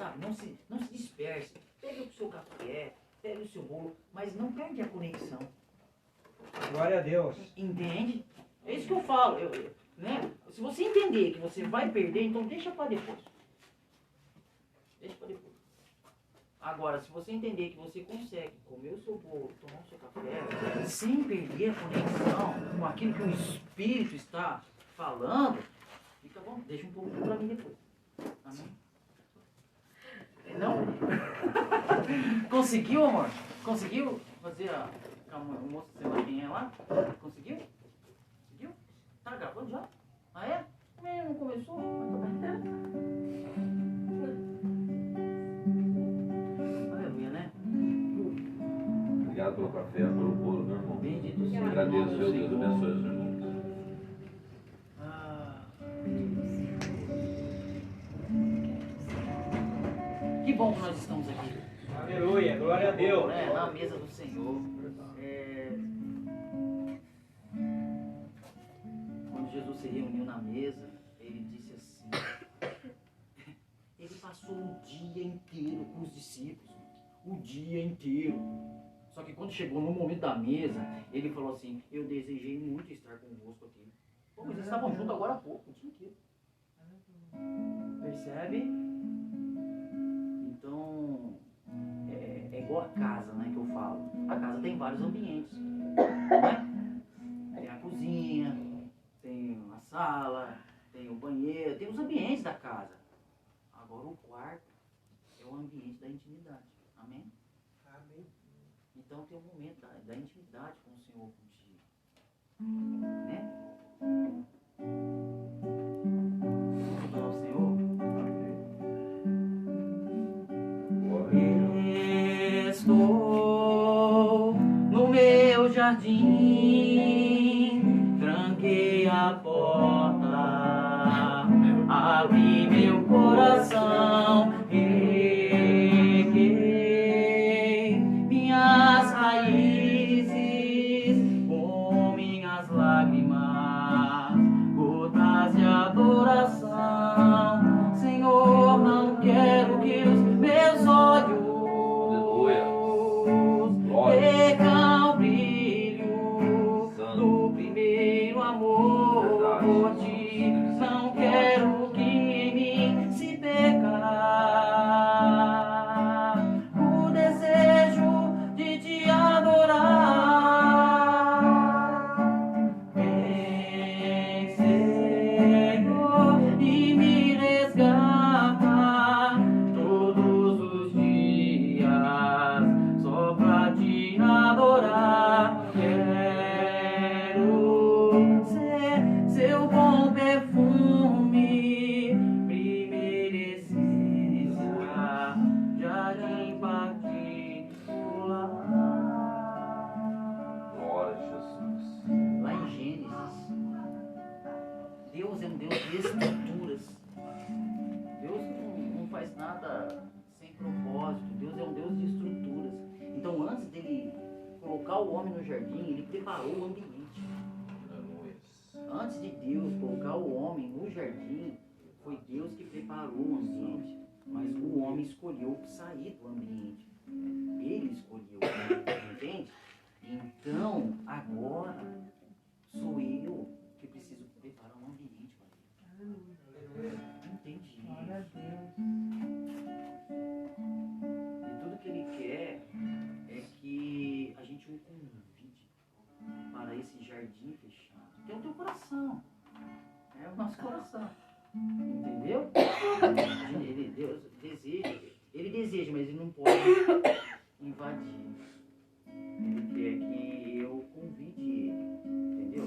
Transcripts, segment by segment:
sabe? Não se disperse. Pegue o seu café, pegue o seu bolo, mas não perde a conexão. Glória a Deus. Entende? É isso que eu falo. Né? Se você entender que você vai perder, então deixa para depois. Deixa para depois. Agora, se você entender que você consegue comer o seu bolo, tomar o seu café, sem perder a conexão com aquilo que o Espírito está falando, fica bom, deixa um pouco para mim depois. Amém? Não? Conseguiu, amor? Conseguiu fazer a moça, sei lá quem é lá? Conseguiu? Conseguiu? Tá gravando já? Ah, é? Não começou? Aleluia, né? Obrigado pelo café, pelo bolo, meu irmão. Bendito seja. Agradeço, Deus abençoe os irmãos. Que bom que nós estamos aqui. Aleluia, glória a Deus. Na mesa do Senhor. Quando Jesus se reuniu na mesa, ele disse assim, ele passou o dia inteiro com os discípulos, o dia inteiro. Só que quando chegou no momento da mesa, ele falou assim, eu desejei muito estar convosco aqui. Pô, mas eles estavam juntos agora há pouco, o dia inteiro. Percebe? Então, é igual a casa, né, que eu falo. A casa tem vários ambientes, né? Tem a cozinha, tem a sala, tem o banheiro, tem os ambientes da casa. Agora o quarto é o ambiente da intimidade. Amém? Amém. Então tem um momento da intimidade com o Senhor contigo. Né? Vamos adorar o Senhor? Estou no meu jardim, tranquei a porta, abri meu coração, reguei minhas raízes com minhas lágrimas, gotas de adoração. Senhor, não quero que os meus olhos percam o brilho do primeiro amor por ti. Não quero que em mim se perca o desejo de te adorar. Vem, Senhor, e me resgata todos os dias só pra te adorar. Quero ser seu bom perfume, primeira essência, jardim particular. Glória a Jesus. Lá em Gênesis, Deus é um Deus de estruturas. Deus não faz nada sem propósito. Deus é um Deus de estruturas. Então, antes dele colocar o homem no jardim, ele preparou o ambiente. Antes de Deus colocar o homem no jardim, foi Deus que preparou o ambiente. Mas o homem escolheu sair do ambiente. Ele escolheu, entende? Então, agora, sou eu que preciso preparar um ambiente para ele. Entendi. Glória a Deus. E tudo que ele quer é que a gente o convide para esse jardim fechado. Que é o teu coração. É o nosso coração. Entendeu? Ele deseja, mas ele não pode invadir. Ele quer que eu convide ele. Entendeu?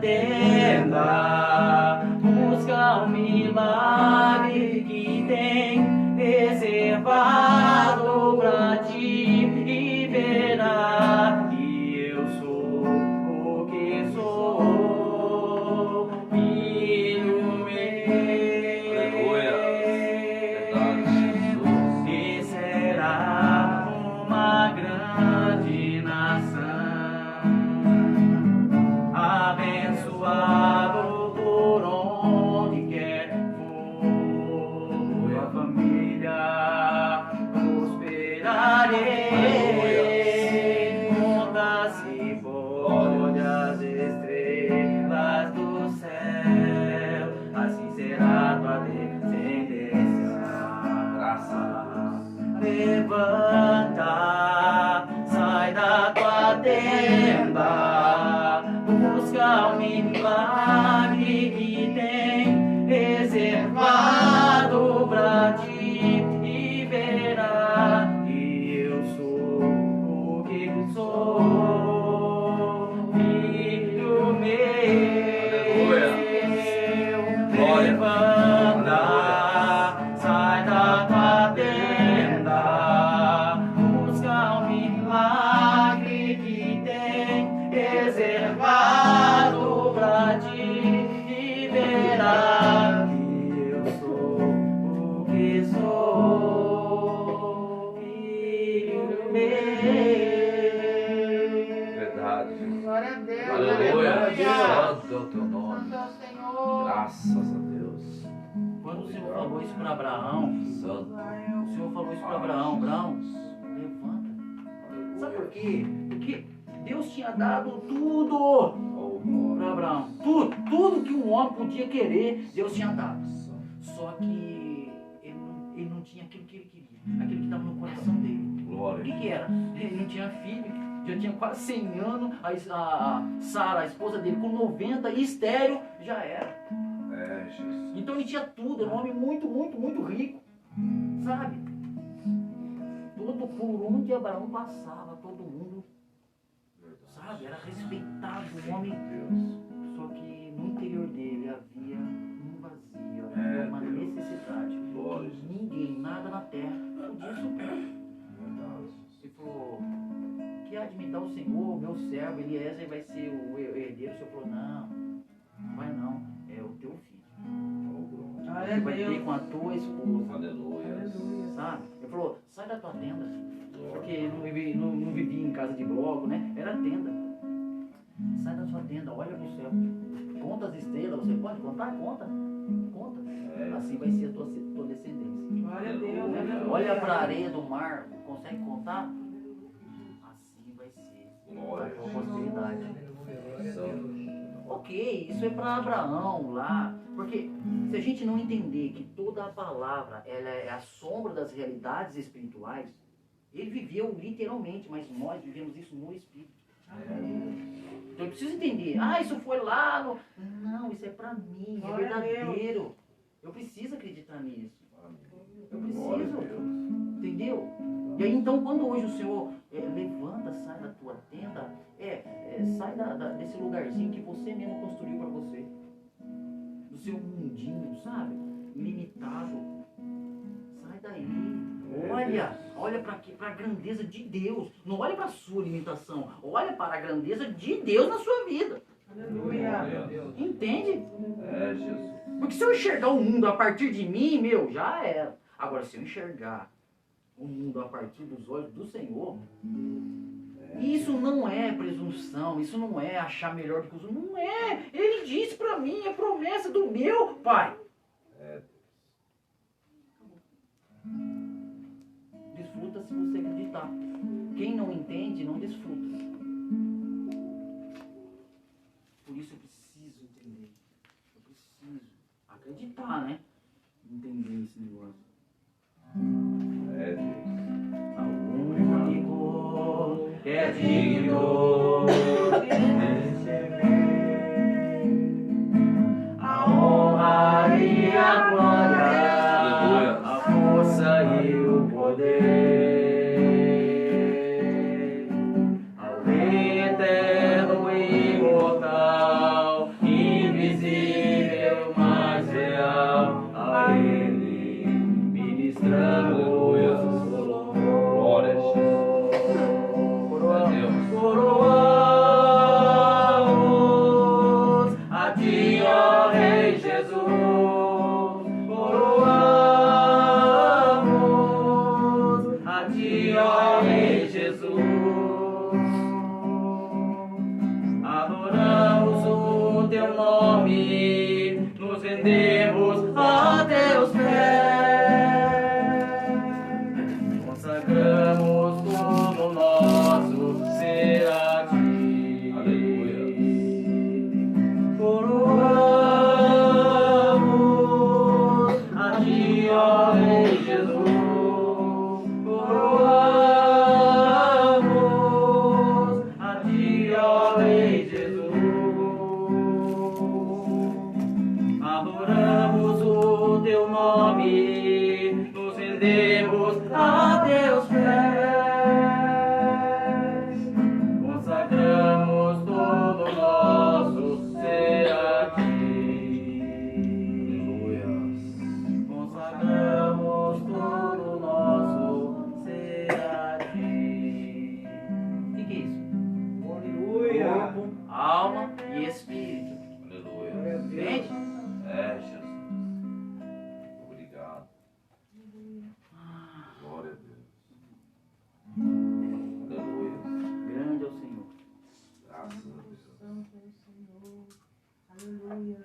tenda, busca o milagre que tem reservado pra ti e verá que eu sou o que sou, filho Aleluia. Verdade, Jesus. meu, e será uma grande nação, abençoado por onde quer for, tua família prosperarei, contas e pode as estrelas do céu, assim será tua descendência. Graças a Levanta, sai da tua tenda, busca o milagre que tem reservado pra ti e verá que eu sou o que sou, filho meu. Glória. Levanta, sai da tua tenda, busca o milagre que tem reservado pra ti e verá que eu sou o que sou, filho meu. Verdade, Jesus. Glória a Deus. Aleluia. Aleluia. Santo é o teu nome. Santo é o Senhor. Graças a Deus. Quando o Senhor falou isso para Abraão, Santo. o Senhor falou isso para Abraão: Abraão, levanta. Sabe por quê? Porque Deus tinha dado tudo Oh, glória. para Abraão. Tudo que um homem podia querer, Deus tinha dado. Só que ele não tinha aquilo que ele queria, aquilo que estava no coração dele. O Glória. que era? Ele não tinha filho, já tinha quase 100 anos. A Sara, a esposa dele, com 90 e estéreo, já era. É, Jesus. Então ele tinha tudo, era um homem muito, muito, muito rico, sabe? Todo por onde Abraão passava, todo mundo, sabe? Era respeitado, um homem. Deus. Só que no interior dele havia um vazio, havia uma Deus. necessidade. Glória, Que Jesus. ninguém, nada na terra, podia suprir. Verdade. Ele falou: que há de me dar o Senhor, meu servo, Eliezer vai ser o herdeiro. O Senhor falou: não vai não, é o teu filho. Oh, glória. Você vai ter com a tua esposa. Aleluia. Sabe? Ele falou: sai da tua tenda. Porque ele não vivia em casa de bloco, né? Era tenda. Sai da sua tenda, olha pro céu. Conta as estrelas. Você pode contar? Conta. Conta. Assim vai ser a tua descendência. Glória a Deus. aleluia. Olha pra areia do mar. Consegue contar? Assim vai ser Glória. a tua posteridade. Santo. Ok, isso é para Abraão lá, porque se a gente não entender que toda a palavra ela é a sombra das realidades espirituais, ele viveu literalmente, mas nós vivemos isso no espírito. Então eu preciso entender, isso foi lá no... Não, isso é para mim, é Glória a verdadeiro. Eu preciso acreditar nisso. Eu Glória a preciso, Deus. entendeu? E aí então quando hoje o Senhor levanta, sai da tua tenda, sai desse lugarzinho que você mesmo construiu para você, do seu mundinho, sabe? Limitado. Sai daí. Olha para a grandeza de Deus. Não olha para a sua limitação. Olha para a grandeza de Deus na sua vida. Aleluia. Entende? É, Jesus. Porque se eu enxergar o mundo a partir de mim, já era. Agora, se eu enxergar o mundo a partir dos olhos do Senhor, isso não é presunção, isso não é achar melhor do que os outros. Não é. Ele disse para mim, é promessa do meu Pai. Desfruta se você acreditar. Quem não entende, não desfruta. Por isso eu preciso entender. Eu preciso acreditar, né? Entender esse negócio. É, Deus. Ao único que é digno de receber a honra e a glória, a força e o poder, ao eterno e imortal Aleluia. Glória a Jesus. A Deus. Coroamos a ti, ó Rei Jesus. Coroamos a ti, ó Rei Jesus. Adoramos o teu nome, nos rendemos a teus pés, consagramos todo o nosso ser a ti. Aleluia. Coroamos a ti, ó Rei Jesus. Coroamos a ti, ó Rei Jesus. Adoramos o teu nome, nos rendemos a teus pés, consagramos todo o nosso ser a ti. Aleluia. Consagramos todo o nosso ser a ti. O que é isso? Aleluia. Corpo, alma e espírito. Aleluia. Entende? É, Jesus. Obrigado. Glória a Deus. Aleluia. Grande é o Senhor. Graças a Deus. Santo é o Senhor. Aleluia.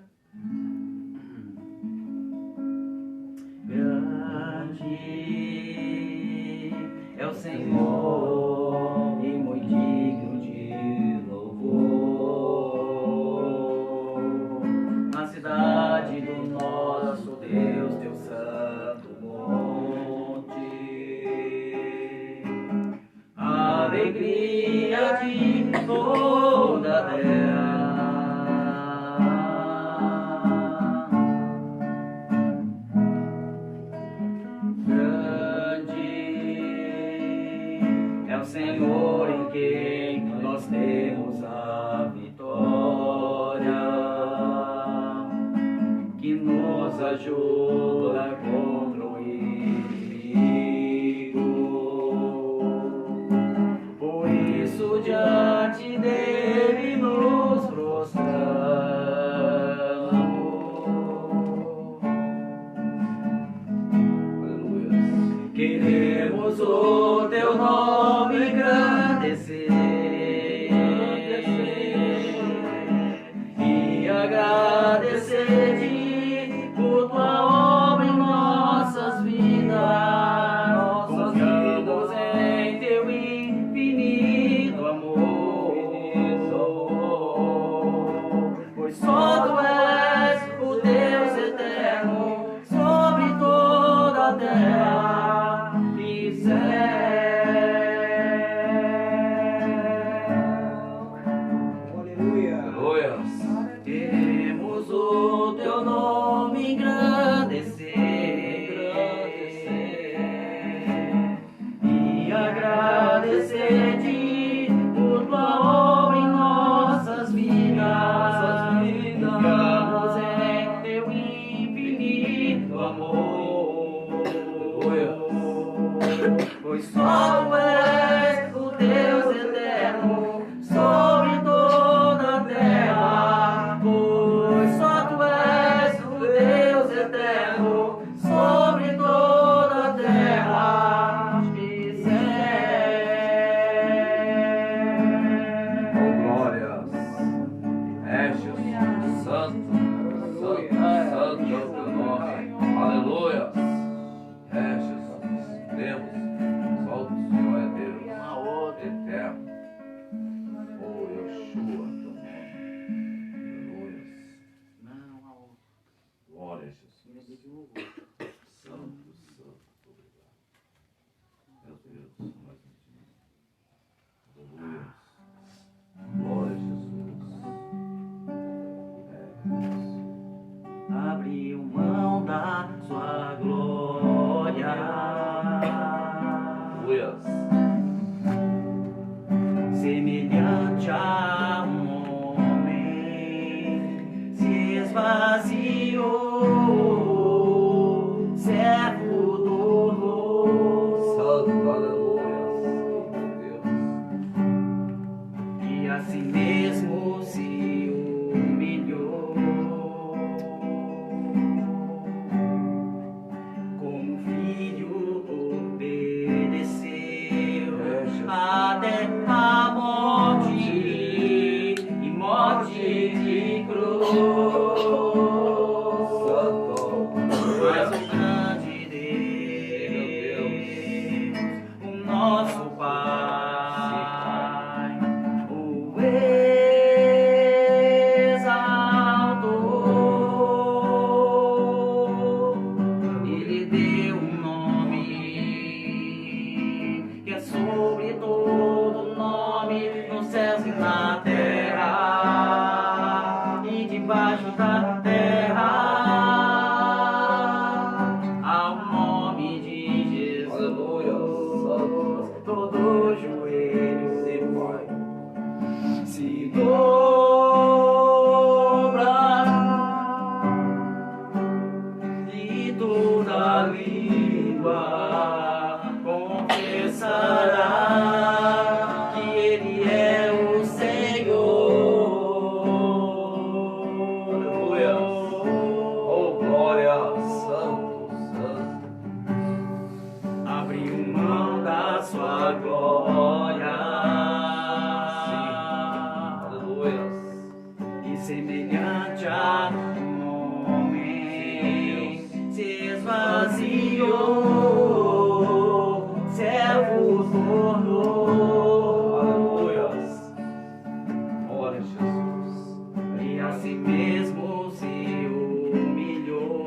Grande é o Senhor e muito digno de louvor. Na cidade do nosso Deus, teu santo monte, a alegria de toda a terra. Grande é o Senhor em quem nós temos a vitória, que nos ajuda contra o inimigo. Por isso diante dele nos prostramos. Aleluia. Queremos o teu nome engrandecer e agradecer-te por tua obra em nossas vidas. Confiamos em teu infinito amor, pois só tu és o Deus eterno sobre toda a terra e céu. Aleluia. Aleluia. Queremos o teu nome engrandecer e agradecer-te por tua obra em nossas vidas. Confiamos em teu infinito amor, pois só tu és o Deus eterno sobre toda a terra. Pois só tu és o Deus eterno sobre toda a terra e Oh, céu. glórias. É, Jesus. Santo, santo, santo é o teu nome. Aleluia. É, Jesus. Cremos. Só o Senhor é Deus. Uma outra. Eterno. Oh, Yeshua, teu nome. Aleluia. Não, uma outra. Glória a Jesus. Grande de louvor. Santo, santo. Obrigado. Meu Deus, mais um dia. Aleluia. Glória a Jesus. É, Deus. Abriu mão da sua glória nosso Pai, o exaltou. Ele deu um nome que é sobre todo nome, nos céus e na terra e debaixo da terra. Ao nome de Jesus, Aleluia. todo joelho se dobra e toda língua confessará que Ele é o Senhor. Aleluia. Oh, glória. Santo, santo. Abriu mão da sua glória. Aleluia. E semelhante a um homem se esvaziou, servo tornou. Aleluia. Glória a Jesus. E a si mesmo se humilhou.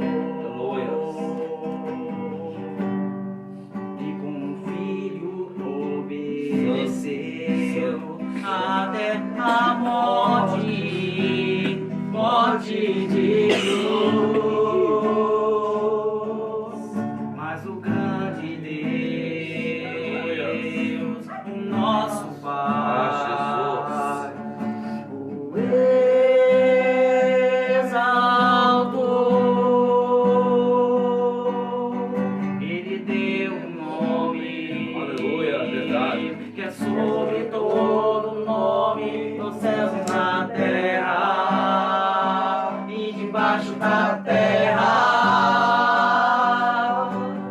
E com o filho obedeceu até a morte, morte de cruz. Mas o grande Deus, o nosso Pai, o exaltou. Ele deu um nome, Aleluia, verdade. que é sobre todo nome, nos céus e na terra e debaixo da terra.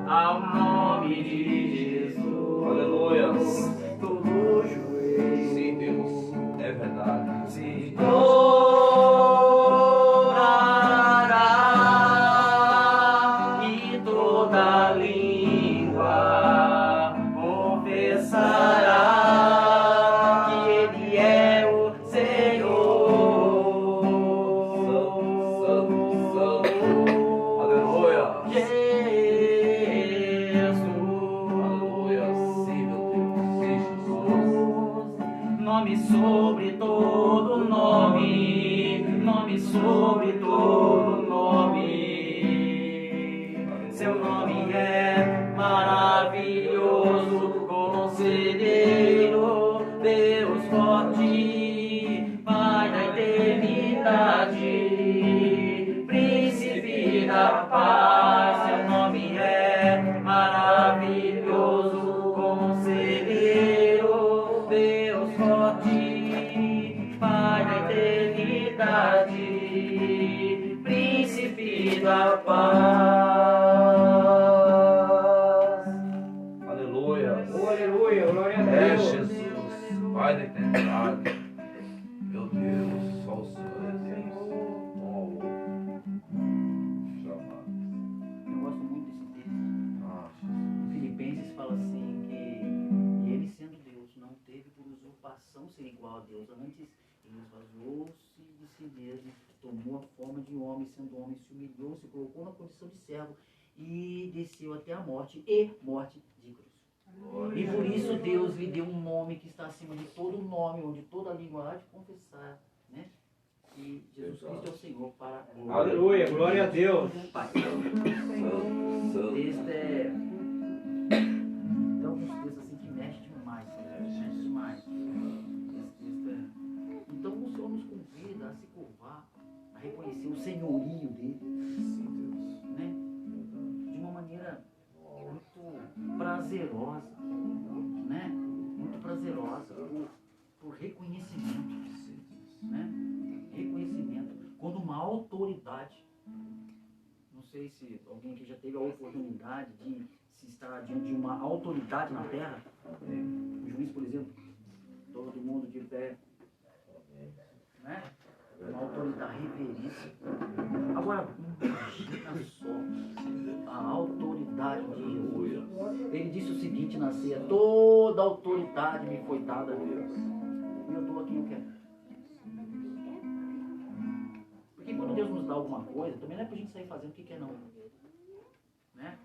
Ao nome de Jesus, Aleluia. todo joelho Sim, Deus. É verdade. se dobrará e toda língua confessará que Ele é o Senhor. Santo, santo. Aleluia. Jesus. Aleluia. Sim, meu Deus. Sim, Jesus. Nome sobre todo nome, nome sobre todo nome. Seu nome é maravilhoso, conselheiro, Deus forte, Pai da eternidade, príncipe da paz. Seu nome é maravilhoso, conselheiro, Deus forte, Pai da eternidade, príncipe da paz. Aleluia. Aleluia, glória a É Deus. Jesus, Pai da eternidade. Meu Deus, só o Senhor é Deus. Oh, jamais. Eu gosto muito desse texto. Ah, Jesus. Filipenses fala assim que ele, sendo Deus, não teve por usurpação ser igual a Deus. Antes, ele esvaziou-se de si mesmo, tomou a forma de homem, sendo homem, se humilhou, se colocou na condição de servo e desceu até a morte e morte de cruz. E por isso Deus lhe deu um nome que está acima de todo nome, onde toda língua há de confessar, né? Que Jesus Cristo é o Senhor para a glória. Aleluia, glória a Deus. Pai. Santo, Texto é. Tem alguns textos assim que mexem demais, né? Mexe demais. Esse texto é. Então o Senhor nos convida a se curvar, a reconhecer o senhorio dele, né? De uma maneira muito prazerosa, né? Muito prazerosa, por reconhecimento, né? Reconhecimento. Quando uma autoridade, não sei se alguém aqui já teve a oportunidade de se estar diante de uma autoridade na terra, o juiz, por exemplo, todo mundo de pé, né? Uma autoridade reverência. Agora, imagina só a autoridade de Jesus. Ele disse o seguinte na ceia: toda autoridade me foi dada. E eu dou a quem eu quero. Porque quando Deus nos dá alguma coisa, também não é pra gente sair fazendo o que quer não. Né?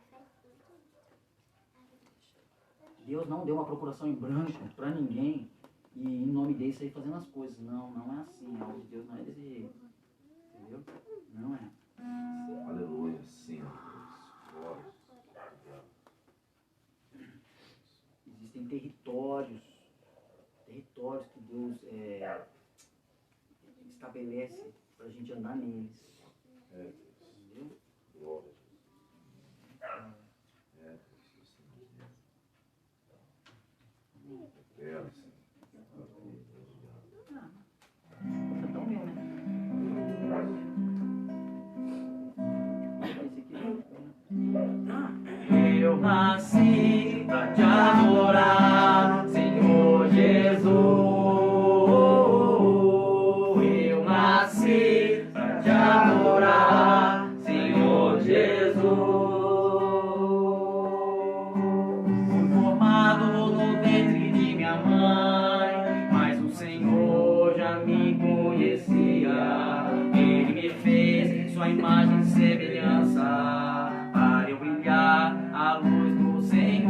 Deus não deu uma procuração em branco para ninguém e em nome dele sair fazendo as coisas. Não, não é assim. A obra de Deus não é desse jeito. Entendeu? Não é. Aleluia, sim, Deus. Existem territórios que Deus estabelece para a gente andar neles. Entendeu? Glória a Deus. Você tão meu, né? Eu nasci pra te adorar, Senhor Jesus. Eu nasci pra te adorar, Senhor Jesus. Fui formado no ventre de minha mãe, mas o Senhor já me conhecia. Ele me fez sua imagem e semelhança, para eu brilhar a luz do Senhor.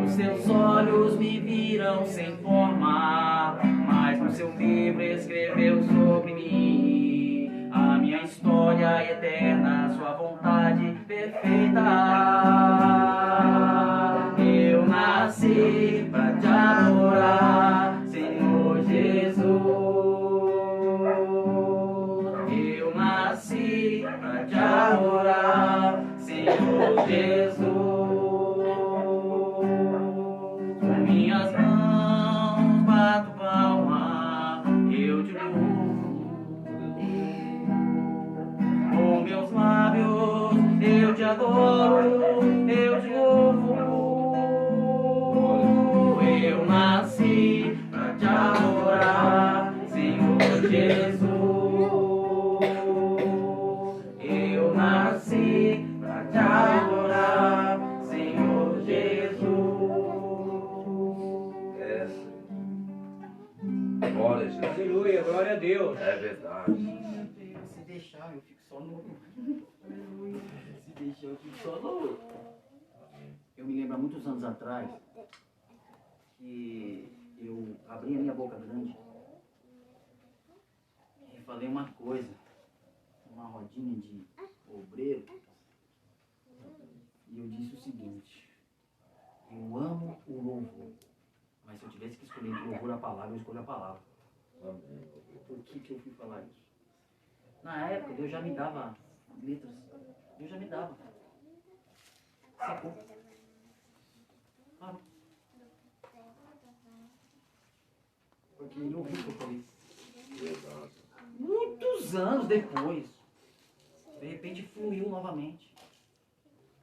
Os seus olhos me viram sem forma, mas no seu livro escreveu sobre mim a minha história eterna, sua vontade perfeita. Eu nasci pra te adorar, Senhor Jesus. Eu nasci pra te adorar, Senhor Jesus. Com minhas mãos bato palma, eu te louvo. Com meus lábios eu te adoro, eu te louvo. Eu nasci pra te adorar, Senhor Jesus. Eu nasci pra te adorar, Senhor Jesus. Glória a Jesus. Aleluia, glória a Deus. É verdade. Se deixar, eu fico só no. Se deixar, eu fico só no. Eu me lembro há muitos anos atrás que eu abri a minha boca grande e falei uma coisa, uma rodinha de obreiro, e eu disse o seguinte: eu amo o louvor, mas se eu tivesse que escolher entre louvor a palavra, eu escolho a palavra. Amém. Por que eu fui falar isso? Na época, Deus já me dava letras. Deus já me dava. Sacou? Claro. Porque ele ouviu o que eu falei. Verdade. Muitos anos depois, de repente fluiu novamente.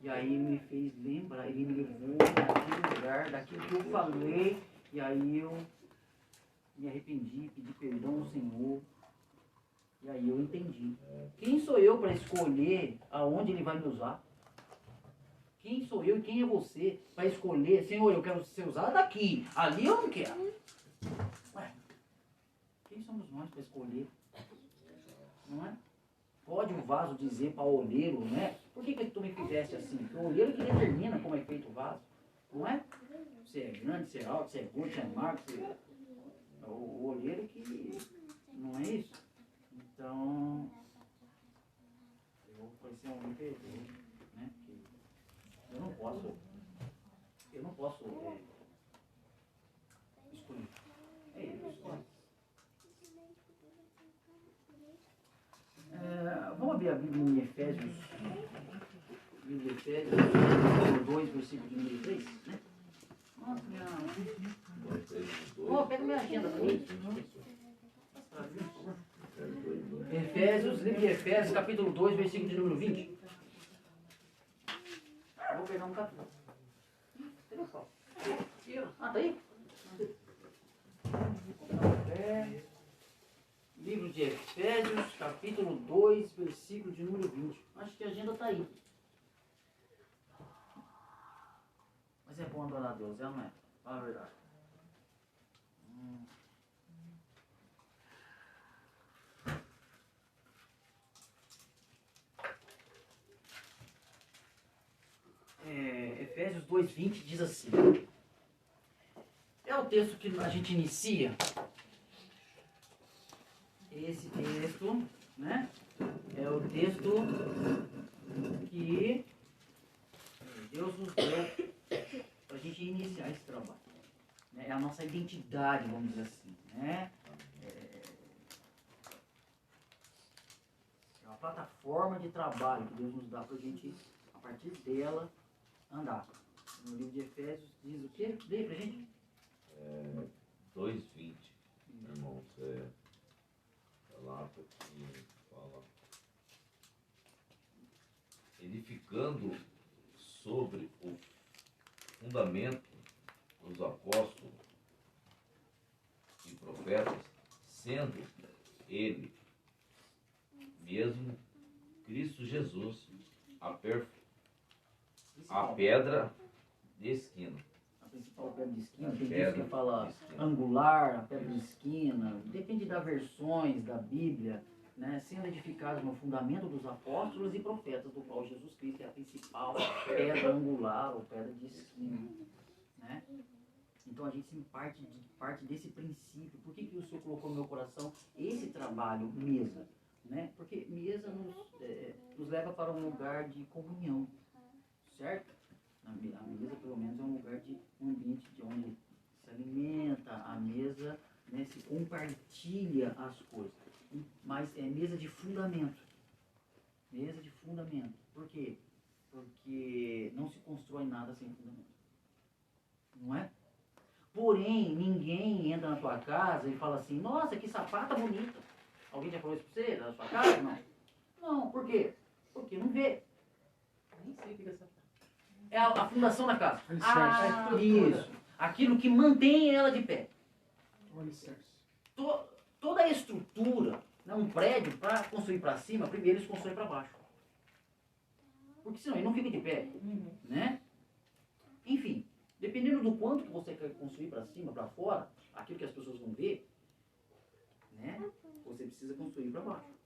E aí ele me fez lembrar, ele me levou naquele lugar, daquilo que eu falei. E aí eu me arrependi, pedi perdão ao Senhor. E aí eu entendi. Quem sou eu para escolher aonde Ele vai me usar? Quem sou eu e quem é você para escolher? Senhor, eu quero ser usado aqui. Ali eu não quero. Ué, quem somos nós para escolher? Não é? Pode o vaso dizer para o olheiro, né? Por que tu me fizeste assim? Porque o olheiro que determina como é feito o vaso. Não é? Se é grande, se é alto, se é gordo, se é magro. Se é... O olheiro que... Não é isso? Então, eu vou ser um homem perdoado, né? Porque eu não posso escolher. É isso. Vamos abrir a Bíblia em Efésios, capítulo 2, versículo de número 3, né? Nossa, minha... pega minha agenda para mim. Efésios, livro de Efésios, capítulo 2, versículo de número 20. Vou pegar um café. Ah, tá aí? fé. Livro de Efésios, capítulo 2, versículo de número 20. Acho que a agenda está aí. Mas é bom adorar a Deus, é ou não é? Fala a verdade. Efésios 2:20 diz assim. É o texto que a gente inicia. Esse texto, né? É o texto que Deus nos deu para a gente iniciar esse trabalho. É a nossa identidade, vamos dizer assim, né? É uma plataforma de trabalho que Deus nos dá para a gente, a partir dela, andar. No livro de Efésios diz o quê? Lê pra gente. 2:20, irmãos, lá porque fala, edificando sobre o fundamento dos apóstolos e profetas, sendo ele mesmo Cristo Jesus a pedra de esquina. A principal pedra de esquina, tem gente que fala angular, a pedra de esquina, depende das versões da Bíblia, né? Sendo edificados no fundamento dos apóstolos e profetas, do qual Jesus Cristo é a principal pedra angular ou pedra de esquina, né? Então a gente parte desse princípio. Por que o Senhor colocou no meu coração esse trabalho, mesa? Né? Porque mesa nos leva para um lugar de comunhão, certo? A mesa, pelo menos, é um lugar de um ambiente de onde se alimenta, a mesa, né, se compartilha as coisas. Mas é mesa de fundamento. Mesa de fundamento. Por quê? Porque não se constrói nada sem fundamento. Não é? Porém, ninguém entra na tua casa e fala assim, nossa, que sapata bonita. Alguém já falou isso pra você, na sua casa? Não. Não, por quê? Porque não vê. Nem sei o que é essa. É a fundação da casa. Isso. Aquilo que mantém ela de pé. Toda a estrutura, né, um prédio, para construir para cima, primeiro eles constroem para baixo. Porque senão ele não fica de pé. Né? Enfim, dependendo do quanto que você quer construir para cima, para fora, aquilo que as pessoas vão ver, né, você precisa construir para baixo.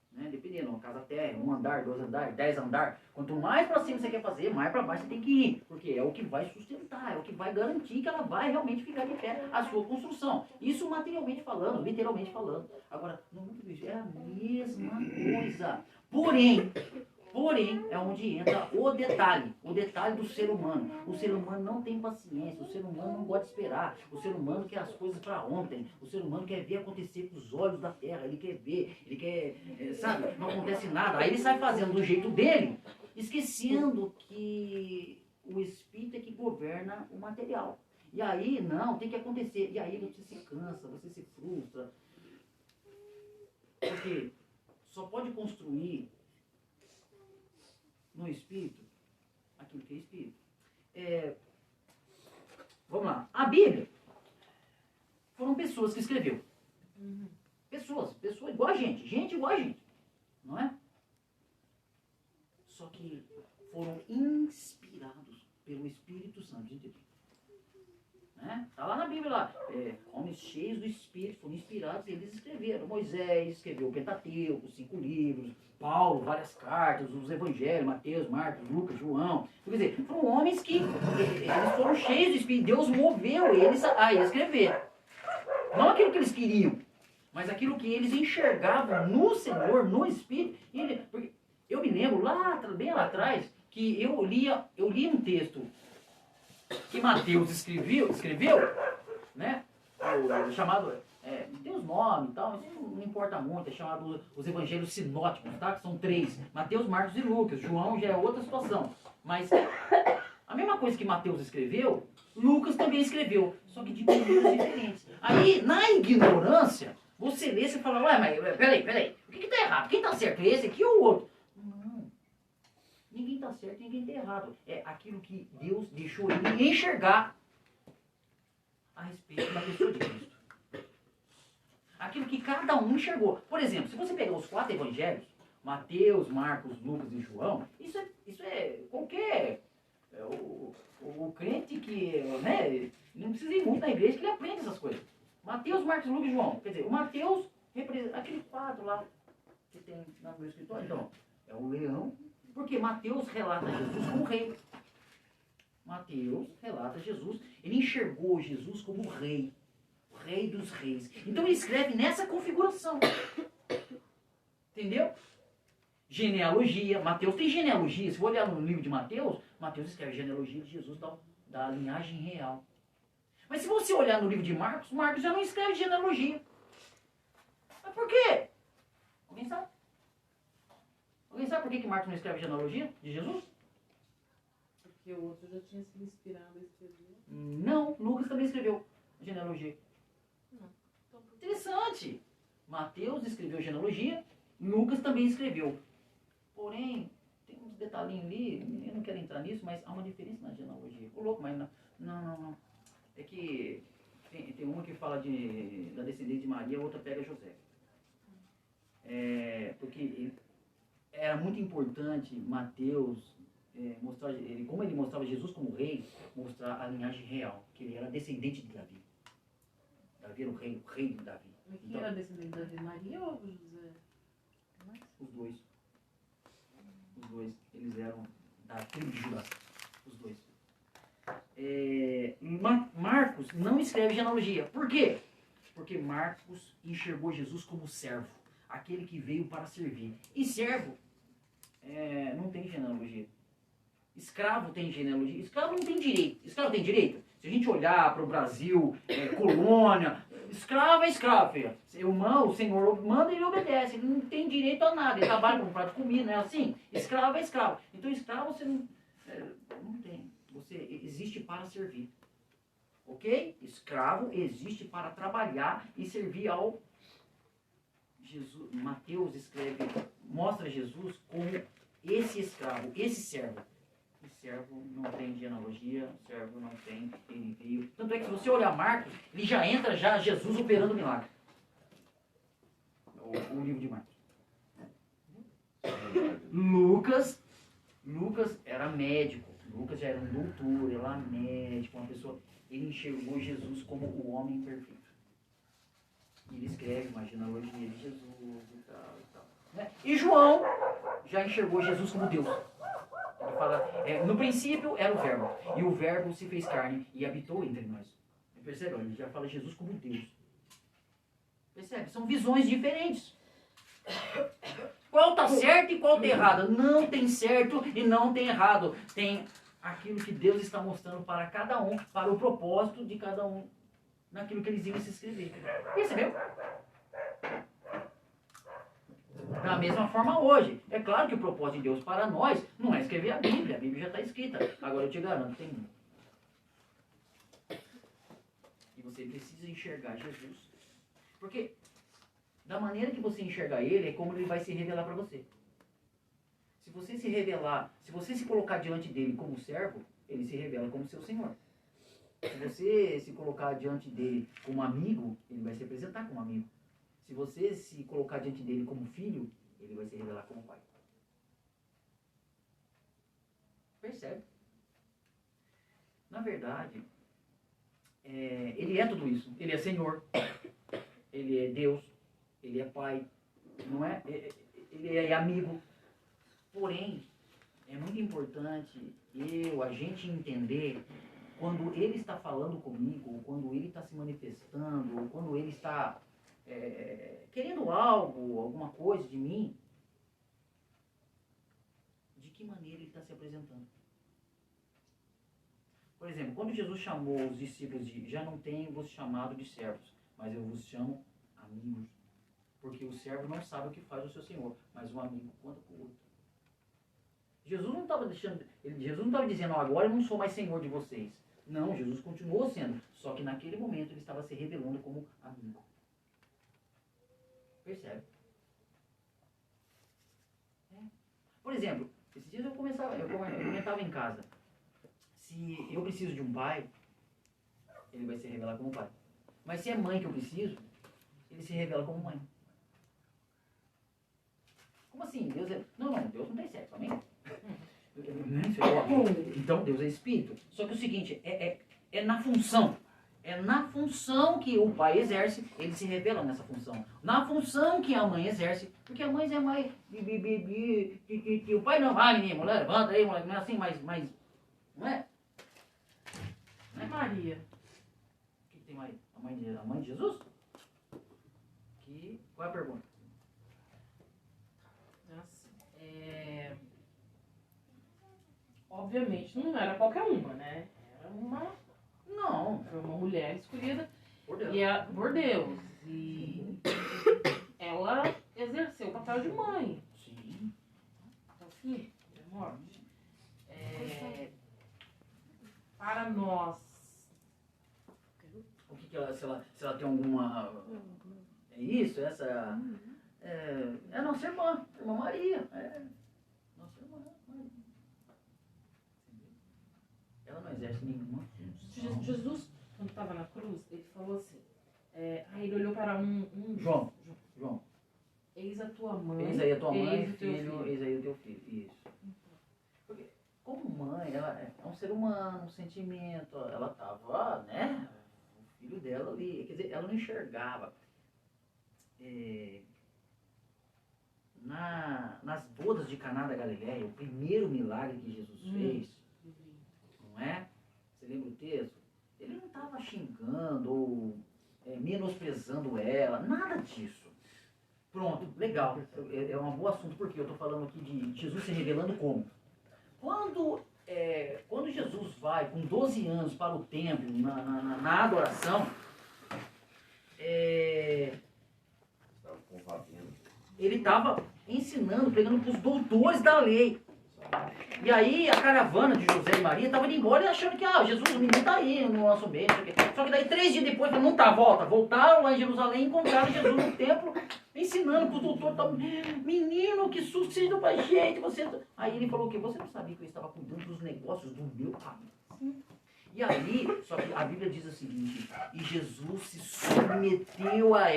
Né? Dependendo, uma casa térrea, 1 andar, 2 andares, 10 andares. Quanto mais para cima você quer fazer, mais para baixo você tem que ir. Porque é o que vai sustentar, é o que vai garantir que ela vai realmente ficar de pé a sua construção. Isso materialmente falando, literalmente falando. Agora, no mundo do é a mesma coisa. Porém, é onde entra o detalhe do ser humano. O ser humano não tem paciência, o ser humano não gosta de esperar, o ser humano quer as coisas para ontem, o ser humano quer ver acontecer com os olhos da terra, ele quer ver, ele quer, sabe, não acontece nada. Aí ele sai fazendo do jeito dele, esquecendo que o Espírito é que governa o material. E aí, não, tem que acontecer. E aí você se cansa, você se frustra. Porque só pode construir no Espírito aquilo que é Espírito. Vamos lá. A Bíblia foram pessoas que escreveu. Pessoas igual a gente. Gente igual a gente. Não é? Só que foram inspirados pelo Espírito Santo de Deus. Né? Tá lá na Bíblia lá. Homens cheios do Espírito foram inspirados e eles escreveram. Moisés escreveu o Pentateuco, 5 livros. Paulo, várias cartas, os evangelhos, Mateus, Marcos, Lucas, João. Quer dizer, foram homens que eles foram cheios do Espírito. Deus moveu eles a escrever. Não aquilo que eles queriam, mas aquilo que eles enxergavam no Senhor, no Espírito. Porque eu me lembro bem lá atrás, que eu li um texto que Mateus escreveu, né? O chamado... tem os nomes e tal, isso não importa muito, é chamado os evangelhos sinóticos, tá? Que são 3, Mateus, Marcos e Lucas. João já é outra situação. Mas a mesma coisa que Mateus escreveu, Lucas também escreveu, só que de maneiras diferentes. Aí, na ignorância, você lê e fala, ué, mas peraí, o que tá errado? Quem tá certo? Esse aqui ou o outro? Não, ninguém tá certo, ninguém tá errado. É aquilo que Deus deixou ele enxergar a respeito da pessoa de Cristo. Aquilo que cada um enxergou. Por exemplo, se você pegar os 4 evangelhos, Mateus, Marcos, Lucas e João, isso é qualquer... o crente que, né, não precisa ir muito na igreja que ele aprende essas coisas. Mateus, Marcos, Lucas e João. Quer dizer, o Mateus representa aquele quadro lá que tem no meu escritório. Então, é o leão, porque Mateus relata Jesus como rei. Mateus relata Jesus, ele enxergou Jesus como rei, o rei dos reis. Então ele escreve nessa configuração. Entendeu? Genealogia, Mateus tem genealogia. Se for olhar no livro de Mateus, Mateus escreve genealogia de Jesus da linhagem real. Mas se você olhar no livro de Marcos, Marcos já não escreve genealogia. Mas por quê? Alguém sabe? Alguém sabe por que Marcos não escreve genealogia de Jesus? Porque o outro já tinha sido inspirado a escrever. Não, Lucas também escreveu genealogia. Não. Interessante. Mateus escreveu genealogia, Lucas também escreveu. Porém, tem uns detalhinhos ali, eu não quero entrar nisso, mas há uma diferença na genealogia. Ô louco, mas não. É que tem uma que fala da descendência de Maria, a outra pega José. Porque era muito importante Mateus mostrar, como ele mostrava Jesus como rei, mostrar a linhagem real, que ele era descendente de Davi. Davi era o rei de Davi. Mas quem Então, era descendente de Davi? Maria ou José? os dois, eles eram da tribo de Judá, os dois. Marcos não escreve genealogia. Por quê? Porque Marcos enxergou Jesus como servo, aquele que veio para servir. E servo não tem genealogia. Escravo tem genealogia. Escravo não tem direito. Escravo tem direito? Se a gente olhar para o Brasil, colônia, escravo é escravo, filho. O Senhor manda e ele obedece. Ele não tem direito a nada. Ele trabalha com um prato de comida, não é assim? Escravo é escravo. Então escravo você não tem. Você existe para servir. Ok? Escravo existe para trabalhar e servir ao Jesus. Mateus mostra Jesus como esse escravo, esse servo. O servo não tem genealogia, o servo não tem, ele veio. Tanto é que se você olhar Marcos, ele já entra Jesus operando milagre. O livro de Marcos. Lucas era médico. Lucas já era um doutor, ele era médico, uma pessoa. Ele enxergou Jesus como o homem perfeito. E ele escreve uma genealogia de Jesus e tal. Né? E João já enxergou Jesus como Deus. Ele fala, no princípio era o verbo, e o verbo se fez carne e habitou entre nós. Percebe? Ele já fala Jesus como Deus. Percebe? São visões diferentes. Qual está certo e qual está errado? Não tem certo e não tem errado. Tem aquilo que Deus está mostrando para cada um, para o propósito de cada um, naquilo que eles iam se escrever. Percebeu? Da mesma forma hoje. É claro que o propósito de Deus para nós não é escrever a Bíblia já está escrita. Agora eu te garanto, tem um. E você precisa enxergar Jesus. Porque da maneira que você enxergar ele, é como ele vai se revelar para você. Se você se revelar, se você se colocar diante dele como servo, ele se revela como seu Senhor. Se você se colocar diante dele como amigo, ele vai se apresentar como amigo. Se você se colocar diante dele como filho, ele vai se revelar como pai. Percebe? Na verdade, ele é tudo isso. Ele é Senhor, ele é Deus, ele é pai, não é? Ele é amigo. Porém, é muito importante a gente entender quando ele está falando comigo, ou quando ele está se manifestando, ou quando ele está querendo algo, alguma coisa de mim, de que maneira ele está se apresentando. Por exemplo, quando Jesus chamou os discípulos já não tenho vos chamado de servos, mas eu vos chamo amigos. Porque o servo não sabe o que faz o seu Senhor, mas o amigo conta para o outro. Jesus não estava dizendo, agora eu não sou mais Senhor de vocês. Não, Jesus continuou sendo, só que naquele momento ele estava se revelando como amigo. Percebe? Por exemplo, esses dias eu comentava em casa, se eu preciso de um pai, ele vai se revelar como pai. Mas se é mãe que eu preciso, ele se revela como mãe. Como assim? Deus é... Não, Deus não tem sexo, amém? Então Deus é espírito. Só que o seguinte, é na função. É na função que o pai exerce, ele se revela nessa função. Na função que a mãe exerce, porque a mãe é mais... O pai não vai, menino, mulher, levanta aí, mulher, não é assim, mas não é? Não é Maria. O que tem mais? A mãe de Jesus? Qual é a pergunta? Nossa, obviamente não era qualquer uma, né? Era Não. foi uma mulher escolhida Por Deus. por Deus. E ela exerceu o papel de mãe. Sim. Então, filho, de morte. Para nós. O que ela, se ela tem alguma... É isso? Essa... É nossa irmã Maria. Nossa irmã Maria. Ela não exerce nenhuma função. Jesus, quando estava na cruz, ele falou assim. Aí ele olhou para João. Eis a tua mãe. Eis aí a tua mãe, eis o teu filho, eis aí o teu filho. Isso. Porque, como mãe, ela é um ser humano, um sentimento. Ela estava, né? O filho dela ali. Quer dizer, ela não enxergava. Nas bodas de Caná da Galileia, o primeiro milagre que Jesus fez, não é? Você lembra o texto? Ele não estava xingando ou menosprezando ela, nada disso. Pronto, legal. É um bom assunto, porque eu estou falando aqui de Jesus se revelando como? Quando Jesus vai com 12 anos para o templo, na adoração, ele estava ensinando, pregando para os doutores da lei. E aí a caravana de José e Maria estava indo embora e achando que Jesus, o menino está aí no nosso meio. Só que daí 3 dias depois, não tá, volta. Voltaram lá em Jerusalém e encontraram Jesus no templo, ensinando para os doutores. Menino, que suicídio pra gente. Aí ele falou que você não sabia que eu estava cuidando dos negócios do meu pai. E aí, só que a Bíblia diz o seguinte, e Jesus se submeteu a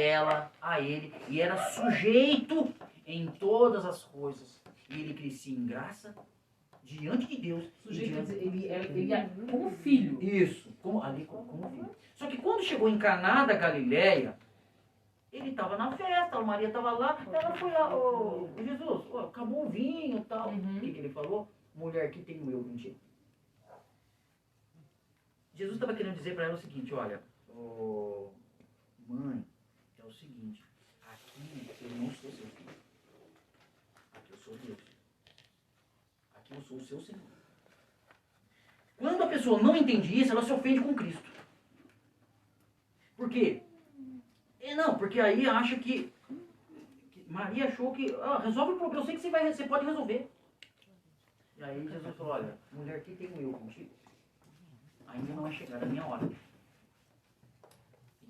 ele, e era sujeito em todas as coisas. E ele crescia em graça diante de Deus. Sujeito, ele é como filho. Isso, como filho. Só que quando chegou em Caná da Galileia, ele estava na festa, a Maria estava lá, ela foi lá, Jesus, acabou o vinho e tal. O que ele falou? Mulher, que tenho eu contigo? Jesus estava querendo dizer para ela o seguinte, olha, mãe, é o seguinte, aqui eu não sou seu filho, aqui eu sou Deus, aqui eu sou o seu Senhor. Quando a pessoa não entende isso, ela se ofende com Cristo. Por quê? Porque aí acha que Maria achou que, resolve o problema, eu sei que você pode resolver. E aí Jesus falou, olha, mulher, que tenho eu contigo? Ainda não é chegada a minha hora.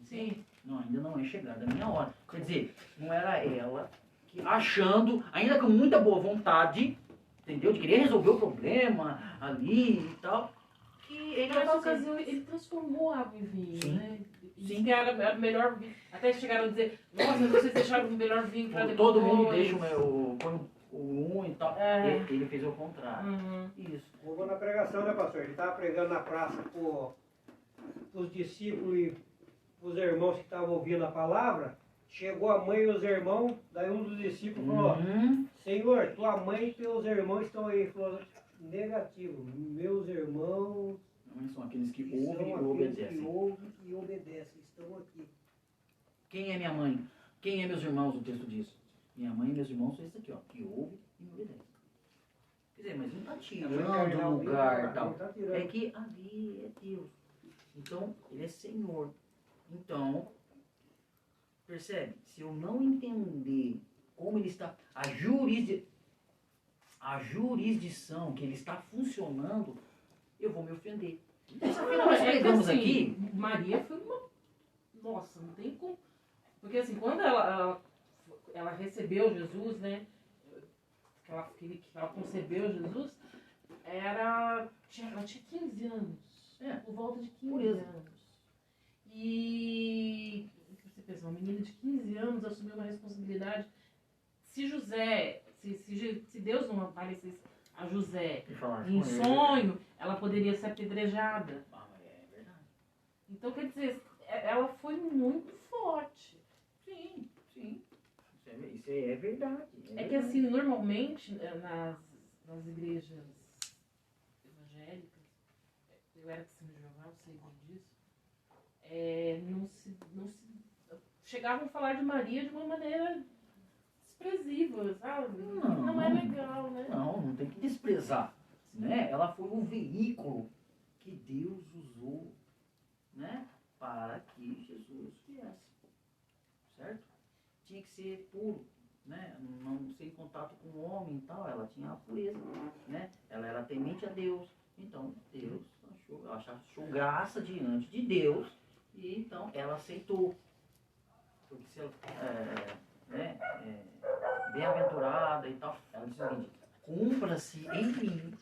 Sim. Não, ainda não é chegada a minha hora. Quer dizer, não era ela que achando, ainda com muita boa vontade, entendeu? De querer resolver o problema ali e tal, que ele Naquela ocasião, ele transformou água em vinho, Sim. né? Sim. Que era o melhor vinho. Até chegaram a dizer, nossa, vocês deixaram o melhor vinho para depois. Todo mundo deixa o e tal. Ele fez o contrário. Isso. Vou na pregação, né, pastor? Ele estava pregando na praça para os discípulos e os irmãos que estavam ouvindo a palavra. Chegou a mãe e os irmãos, daí um dos discípulos falou, Senhor, tua mãe e teus irmãos estão aí. Ele falou, negativo, meus irmãos São aqueles que são ouvem e aqueles obedecem. que ouvem e obedecem, estão aqui. Quem é minha mãe? Quem é meus irmãos? O texto diz. Minha mãe e meus irmãos são esses aqui, que ouvem e obedecem. Quer dizer, mas não está tirando o lugar e tal. É que ali é Deus. Então, ele é Senhor. Então, percebe? Se eu não entender como ele está, a jurisdição que ele está funcionando, eu vou me ofender. Terça-feira nós pregamos aqui. Maria foi uma... Nossa, não tem como... Porque assim, quando ela recebeu Jesus, né? Que ela concebeu Jesus, ela tinha 15 anos. Por volta de 15 anos. E você pensa, uma menina de 15 anos assumiu uma responsabilidade. Se José, se Deus não aparecesse a José em sonho, ela poderia ser apedrejada. Ah, mas é verdade. Então, quer dizer, ela foi muito forte. Sim, sim. Isso é verdade. É que assim, normalmente, nas igrejas evangélicas, eu era testemunha de Jeová, eu sei bem disso, não se chegavam a falar de Maria de uma maneira desprezível, sabe? Não é legal, né? Não tem que desprezar. Né? Ela foi um veículo que Deus usou, né, para que Jesus viesse. Certo? Tinha que ser puro, né? Não ser em contato com o homem e tal. Ela tinha a pureza, né? Ela era temente a Deus. Então, Deus achou graça diante de Deus e então ela aceitou. Porque se ela bem-aventurada e tal, ela diz o seguinte: cumpra-se em mim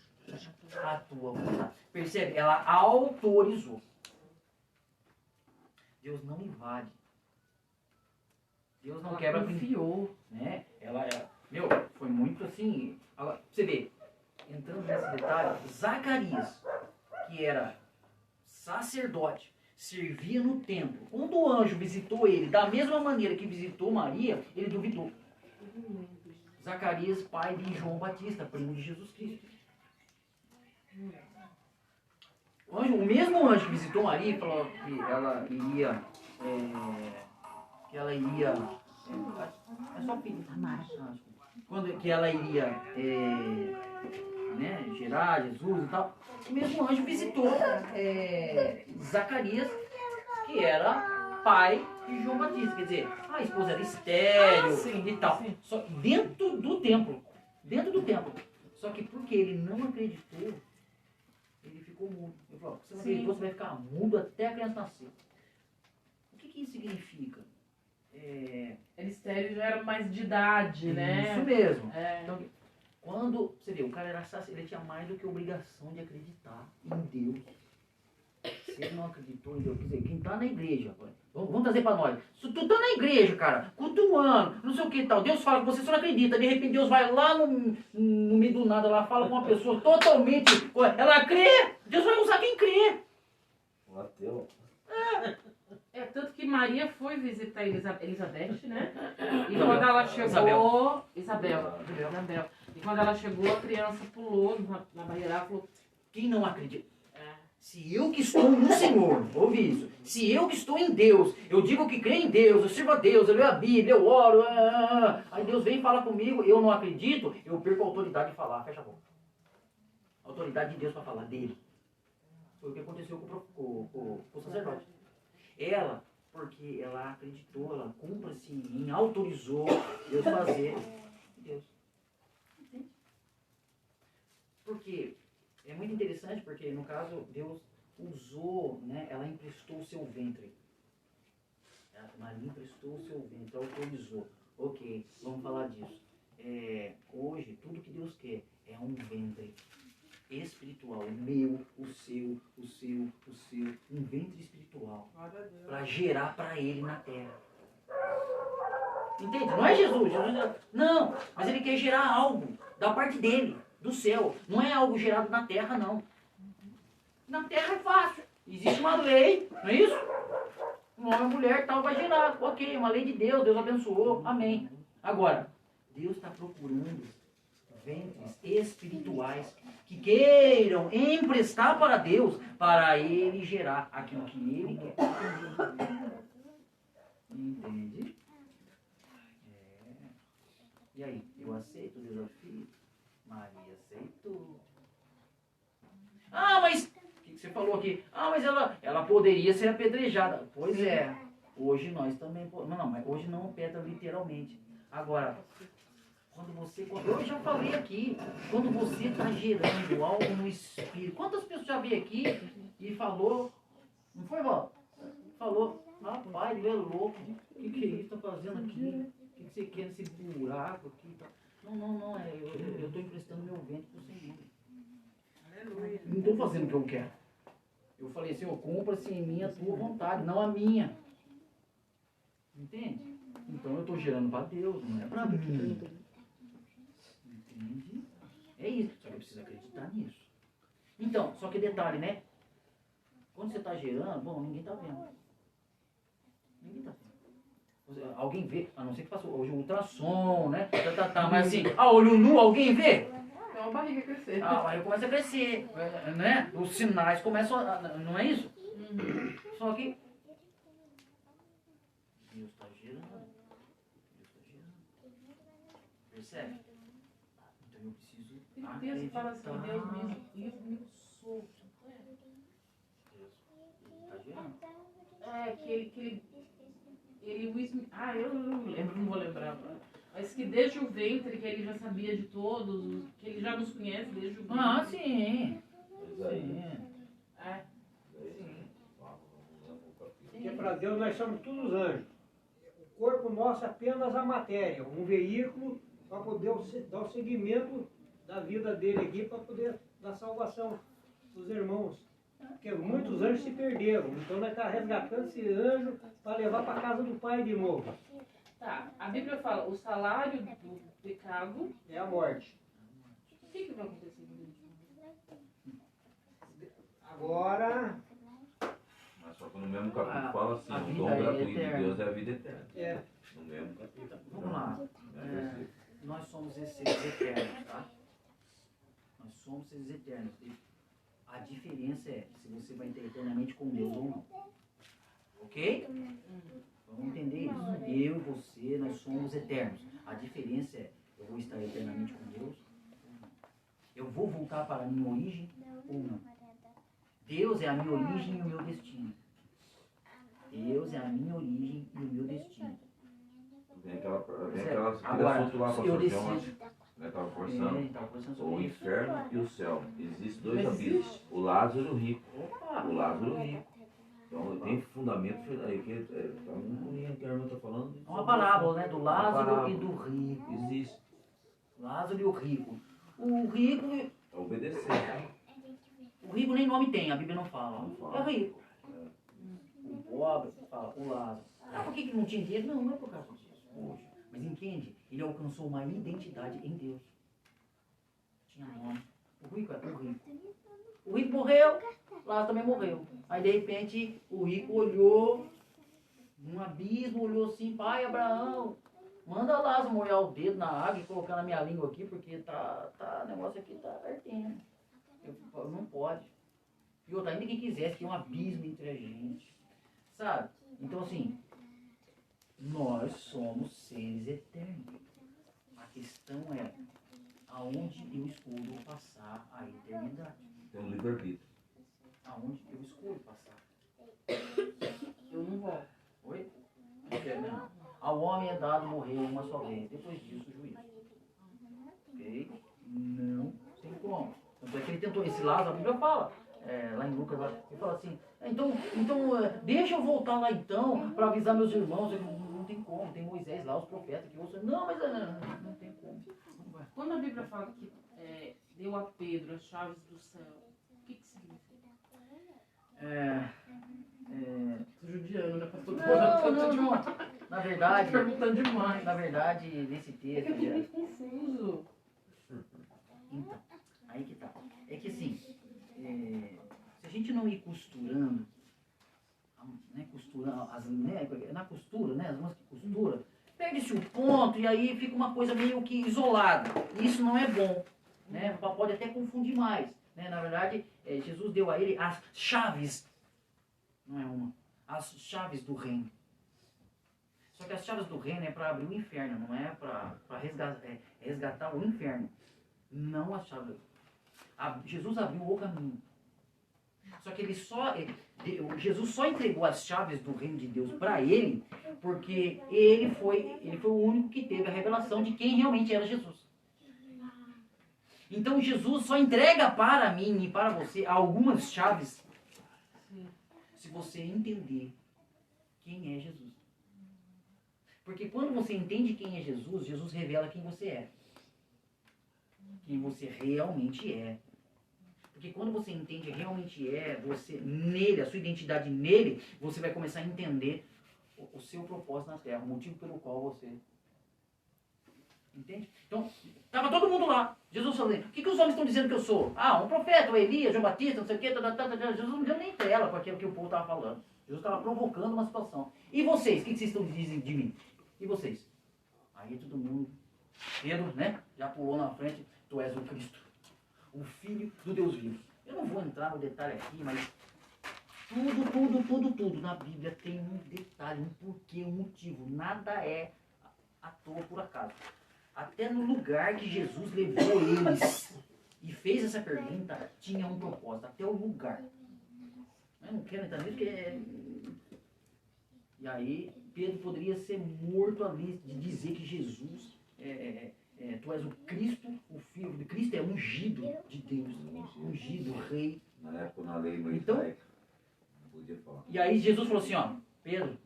a tua vontade. Percebe? Ela autorizou. Deus não invade. Deus não quebra confiou, né? Foi muito assim. Agora, você vê, entrando nesse detalhe, Zacarias, que era sacerdote, servia no templo. Quando o anjo visitou ele, da mesma maneira que visitou Maria, ele duvidou. Zacarias, pai de João Batista, primo de Jesus Cristo. O mesmo anjo que visitou Maria falou que ela iria. É só filho. Que ela iria gerar Jesus e tal. O mesmo anjo visitou Zacarias, que era pai de João Batista. Quer dizer, a esposa era estéril e tal. Sim. Só dentro do templo. Dentro do templo. Só que porque ele não acreditou, ele ficou mudo. Ele falou: você não acreditou, você vai ficar mudo até a criança nascer. O que isso significa? Ele estéreo já era mais de idade, né? Isso mesmo. É. Então, quando você vê, o cara era sacerdote, ele tinha mais do que obrigação de acreditar em Deus. Se ele não acreditou em Deus, quer dizer, quem está na igreja, vamos trazer para nós. Se tu tá na igreja, cara, cultuando, não sei o que e tal, Deus fala que você só não acredita, de repente Deus vai lá no meio do nada, lá fala com uma pessoa totalmente, ela crê, Deus vai usar quem crê. Um ateu. Tanto que Maria foi visitar Elizabeth, né? E quando ela chegou... Isabel. E quando ela chegou, a criança pulou na barreira e falou... Quem não acredita? Se eu que estou no Senhor, ouve isso, se eu que estou em Deus, eu digo que creio em Deus, eu sirvo a Deus, eu leio a Bíblia, eu oro, aí Deus vem e fala comigo, eu não acredito, eu perco a autoridade de falar, fecha a boca. A autoridade de Deus para falar dele. Foi o que aconteceu com o sacerdote. Ela, porque ela acreditou, ela cumpra-se em mim, autorizou Deus fazer. Deus. Entende? Porque é muito interessante, porque no caso Deus usou, né, ela emprestou o seu ventre. Maria emprestou o seu ventre, autorizou. Ok, vamos falar disso. Hoje, tudo que Deus quer é um ventre espiritual, o meu, o seu, um ventre espiritual para gerar para ele na terra. Entende? Não é Jesus, não, mas ele quer gerar algo da parte dele, do céu. Não é algo gerado na terra, não. Na terra é fácil. Existe uma lei, não é isso? Um homem e mulher tal vai gerar. Ok, uma lei de Deus, Deus abençoou, amém. Agora, Deus está procurando ventres espirituais que queiram emprestar para Deus, para ele gerar aquilo que ele quer. Entende? E aí, eu aceito o desafio? Maria aceitou. Mas o que você falou aqui? Mas ela poderia ser apedrejada. Pois é, hoje nós também podemos. Não, mas hoje não pedra literalmente. Agora, eu já falei aqui, quando você está gerando algo no espírito, quantas pessoas já veio aqui e falou, não foi, Val? Falou, rapaz, ele é louco, o que é isso que está fazendo aqui? O que você quer nesse buraco aqui? Não, eu estou emprestando meu vento para o Senhor. Não estou fazendo o que eu quero. Eu falei, Senhor, compra-se em mim a tua vontade, não a minha. Entende? Então eu estou gerando para Deus, não é para mim. Entende? É isso. Só que eu preciso acreditar nisso. Então, só que detalhe, né? Quando você está gerando, bom, ninguém está vendo. Ninguém está vendo. Alguém vê, a não ser que faça hoje um ultrassom, né? Mas assim, olho nu, alguém vê? É uma barriga crescer. A barriga começa a crescer, né? Os sinais começam a... Não é isso? Só que Deus está gerando. Deus está gerando. Percebe? Então eu preciso Tem um texto que fala assim, Deus me solto. Deus está gerando. É, que eu não lembro, não vou lembrar. Mas que desde o ventre, que ele já sabia de todos, que ele já nos conhece desde o ventre. Ah, sim. Sim. É. Porque para Deus nós somos todos anjos. O corpo nosso é apenas a matéria, um veículo para poder dar o seguimento da vida dele aqui, para poder dar salvação dos irmãos. Porque muitos anjos se perderam. Então nós estamos resgatando esse anjo para levar para a casa do Pai de novo. Tá, a Bíblia fala, o salário do pecado, É a morte. o que vai acontecer com ele? Agora, Mas só que no mesmo capítulo fala assim, a o vida dom é gratuito de eterna. Deus é a vida eterna. é, No mesmo capítulo. Vamos lá. Nós somos esses seres eternos, tá? Nós somos seres eternos. A diferença é se você vai ter eternamente com Deus ou não. Ok? Vamos entender isso. Eu e você, nós somos eternos. A diferença é, eu vou estar eternamente com Deus ou não. Eu vou voltar para a minha origem ou não. Deus é a minha origem e o meu destino. Deus é a minha origem e o meu destino. Vem aquele Agora, assunto lá, eu pastor João, decido. né, estava conversando. Tava conversando O sobre isso. inferno e o céu. Existem dois Mas abismos. existe? O Lázaro e o rico. Opa! O Lázaro e o rico. Então tem fundamento aí que a irmã está falando. É uma parábola, né? Do Lázaro parábola. e do rico. Existe. Lázaro e o rico. O rico, É obedecer. o rico nem nome tem, a Bíblia não fala. Não fala. É rico. O pobre fala, o Lázaro. Ah, por que não tinha dinheiro? Não, não é por causa disso. Poxa. Mas entende? Ele alcançou uma identidade em Deus. Tinha nome. O rico é o rico. O rico morreu, Lázaro também morreu. Aí de repente o rico olhou num abismo, olhou assim, pai Abraão, manda Lázaro molhar o dedo na água e colocar na minha língua aqui, porque o negócio aqui tá ardendo. Não pode. E outra, ainda quem quisesse, que é um abismo entre a gente. Sabe? Então assim, nós somos seres eternos. A questão é aonde eu escolho passar a eternidade. Tem um livre-arbítrio. Aonde eu escolho passar. Eu não vou. Oi? Não quero, não. Ao homem é dado morrer uma só vez. Depois disso, o juízo. Ok? Não tem como. Tanto é que ele tentou, esse Lázaro, a Bíblia fala, lá em Lucas, lá, ele fala assim, então deixa eu voltar lá então, para avisar meus irmãos. Não tem como, tem Moisés lá, os profetas que você. Não, mas não tem como. Não vai. Quando a Bíblia fala que deu a Pedro as chaves do céu, o que significa? Tô judiando, né, pastor? Não. Na verdade, Perguntando demais. na verdade, nesse É texto. que eu tô muito confuso. Então, aí que tá. É que assim, se a gente não ir costurando, né, na costura, né, as mãos que costura, perde-se o ponto e aí fica uma coisa meio que isolada. E isso não é bom, né? Pode até confundir mais. Né? Na verdade, Jesus deu a ele as chaves, não é uma, as chaves do reino. Só que as chaves do reino é para abrir o inferno, não é para resgatar o inferno. Não as chaves. Jesus abriu o caminho. Só que Jesus só entregou as chaves do reino de Deus para ele, porque ele foi o único que teve a revelação de quem realmente era Jesus. Então Jesus só entrega para mim e para você algumas chaves se você entender quem é Jesus. Porque quando você entende quem é Jesus, Jesus revela quem você é. Quem você realmente é. Porque quando você entende realmente você nele, a sua identidade nele, você vai começar a entender o seu propósito na terra, o motivo pelo qual você... Entende? Então, estava todo mundo lá. Jesus falou, o que os homens estão dizendo que eu sou? Ah, um profeta, o Elias, João Batista, não sei o quê. Jesus não deu nem tela para aquilo que o povo estava falando. Jesus estava provocando uma situação. E vocês? O que vocês estão dizendo de mim? E vocês? Aí todo mundo, Pedro, né? Já pulou na frente. Tu és o Cristo, o Filho do Deus vivo. Eu não vou entrar no detalhe aqui, mas tudo na Bíblia tem um detalhe, um porquê, um motivo. Nada é à toa por acaso. Até no lugar que Jesus levou eles e fez essa pergunta, tinha um propósito. Até o lugar. Eu não quero entrar nisso, porque... E aí, Pedro poderia ser morto ali de dizer que Jesus, tu és o Cristo, o Filho de Cristo, é ungido de Deus, ungido, rei. Na época, na lei Então, mosaica, não podia falar. E aí Jesus falou assim, ó, Pedro,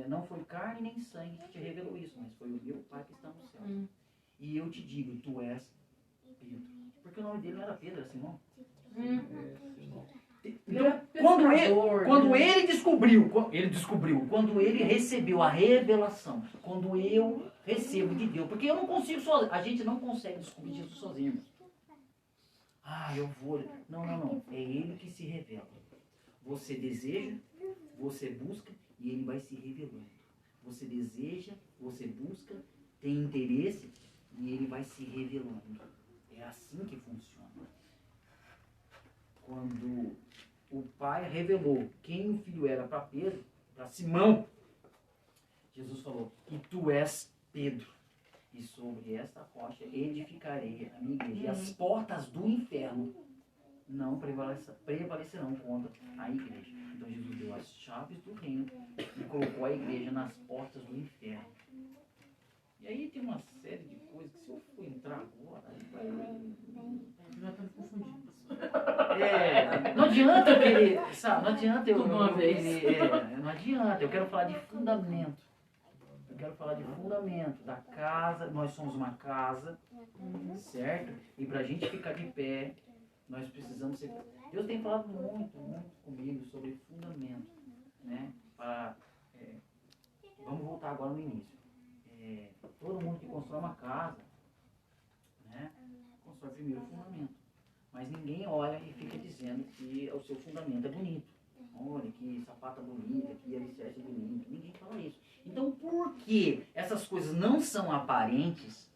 não foi carne nem sangue que te revelou isso, mas foi o meu Pai que está no céu. E eu te digo, tu és Pedro. Porque o nome dele não era Pedro, era Simão. Então, quando ele descobriu, quando ele recebeu a revelação, quando eu recebo de Deus, porque eu não consigo sozinho, a gente não consegue descobrir Jesus sozinho, irmãos. Ah, eu vou... Não. É ele que se revela. Você deseja, você busca e ele vai se revelando. Você deseja, você busca, tem interesse e ele vai se revelando. É assim que funciona. Quando o pai revelou quem o filho era para Pedro, para Simão, Jesus falou, e tu és Pedro. E sobre esta rocha edificarei a minha igreja. E as portas do inferno não prevalecerão contra a igreja. Então Jesus deu as chaves do reino e colocou a igreja nas portas do inferno. E aí tem uma série de coisas que se eu for entrar agora, Já estamos confundidos. não adianta eu querer, sabe? Não adianta eu Tudo uma vez. querer, não adianta. Eu quero falar de fundamento. Eu quero falar de fundamento da casa. Nós somos uma casa, certo? E para a gente ficar de pé, nós precisamos ser... Deus tem falado muito comigo sobre fundamento, né? Vamos voltar agora no início. Todo mundo que constrói uma casa, né? Constrói primeiro o fundamento. Mas ninguém olha e fica dizendo que o seu fundamento é bonito. Olha, que sapata bonita, que alicerce bonito. Ninguém fala isso. Então, por que essas coisas não são aparentes?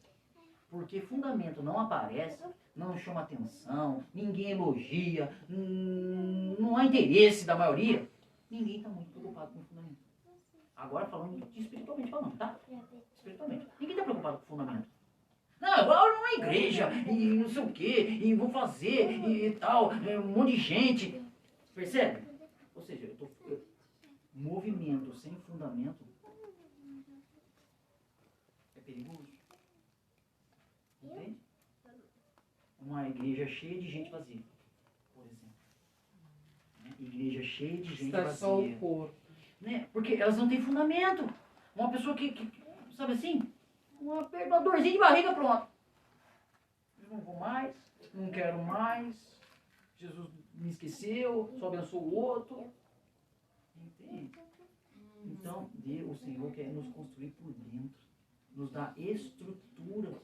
Porque fundamento não aparece, não chama atenção, ninguém elogia, não há interesse da maioria. Ninguém está muito preocupado com o fundamento. Agora falando espiritualmente falando, tá? Espiritualmente. Ninguém está preocupado com o fundamento. Não, eu vou numa igreja, e não sei o quê, e vou fazer, e tal, um monte de gente. Percebe? Ou seja, movimento sem fundamento é perigoso. Entende? Uma igreja cheia de gente vazia, por exemplo. Né? Igreja cheia de gente Está vazia. só o corpo. Né? Porque elas não têm fundamento. Uma pessoa que sabe assim, uma dorzinha de barriga, pronto. Eu não vou mais, não quero mais, Jesus me esqueceu, só abençoou o outro. Entende? Então, Deus, o Senhor quer nos construir por dentro, nos dá estrutura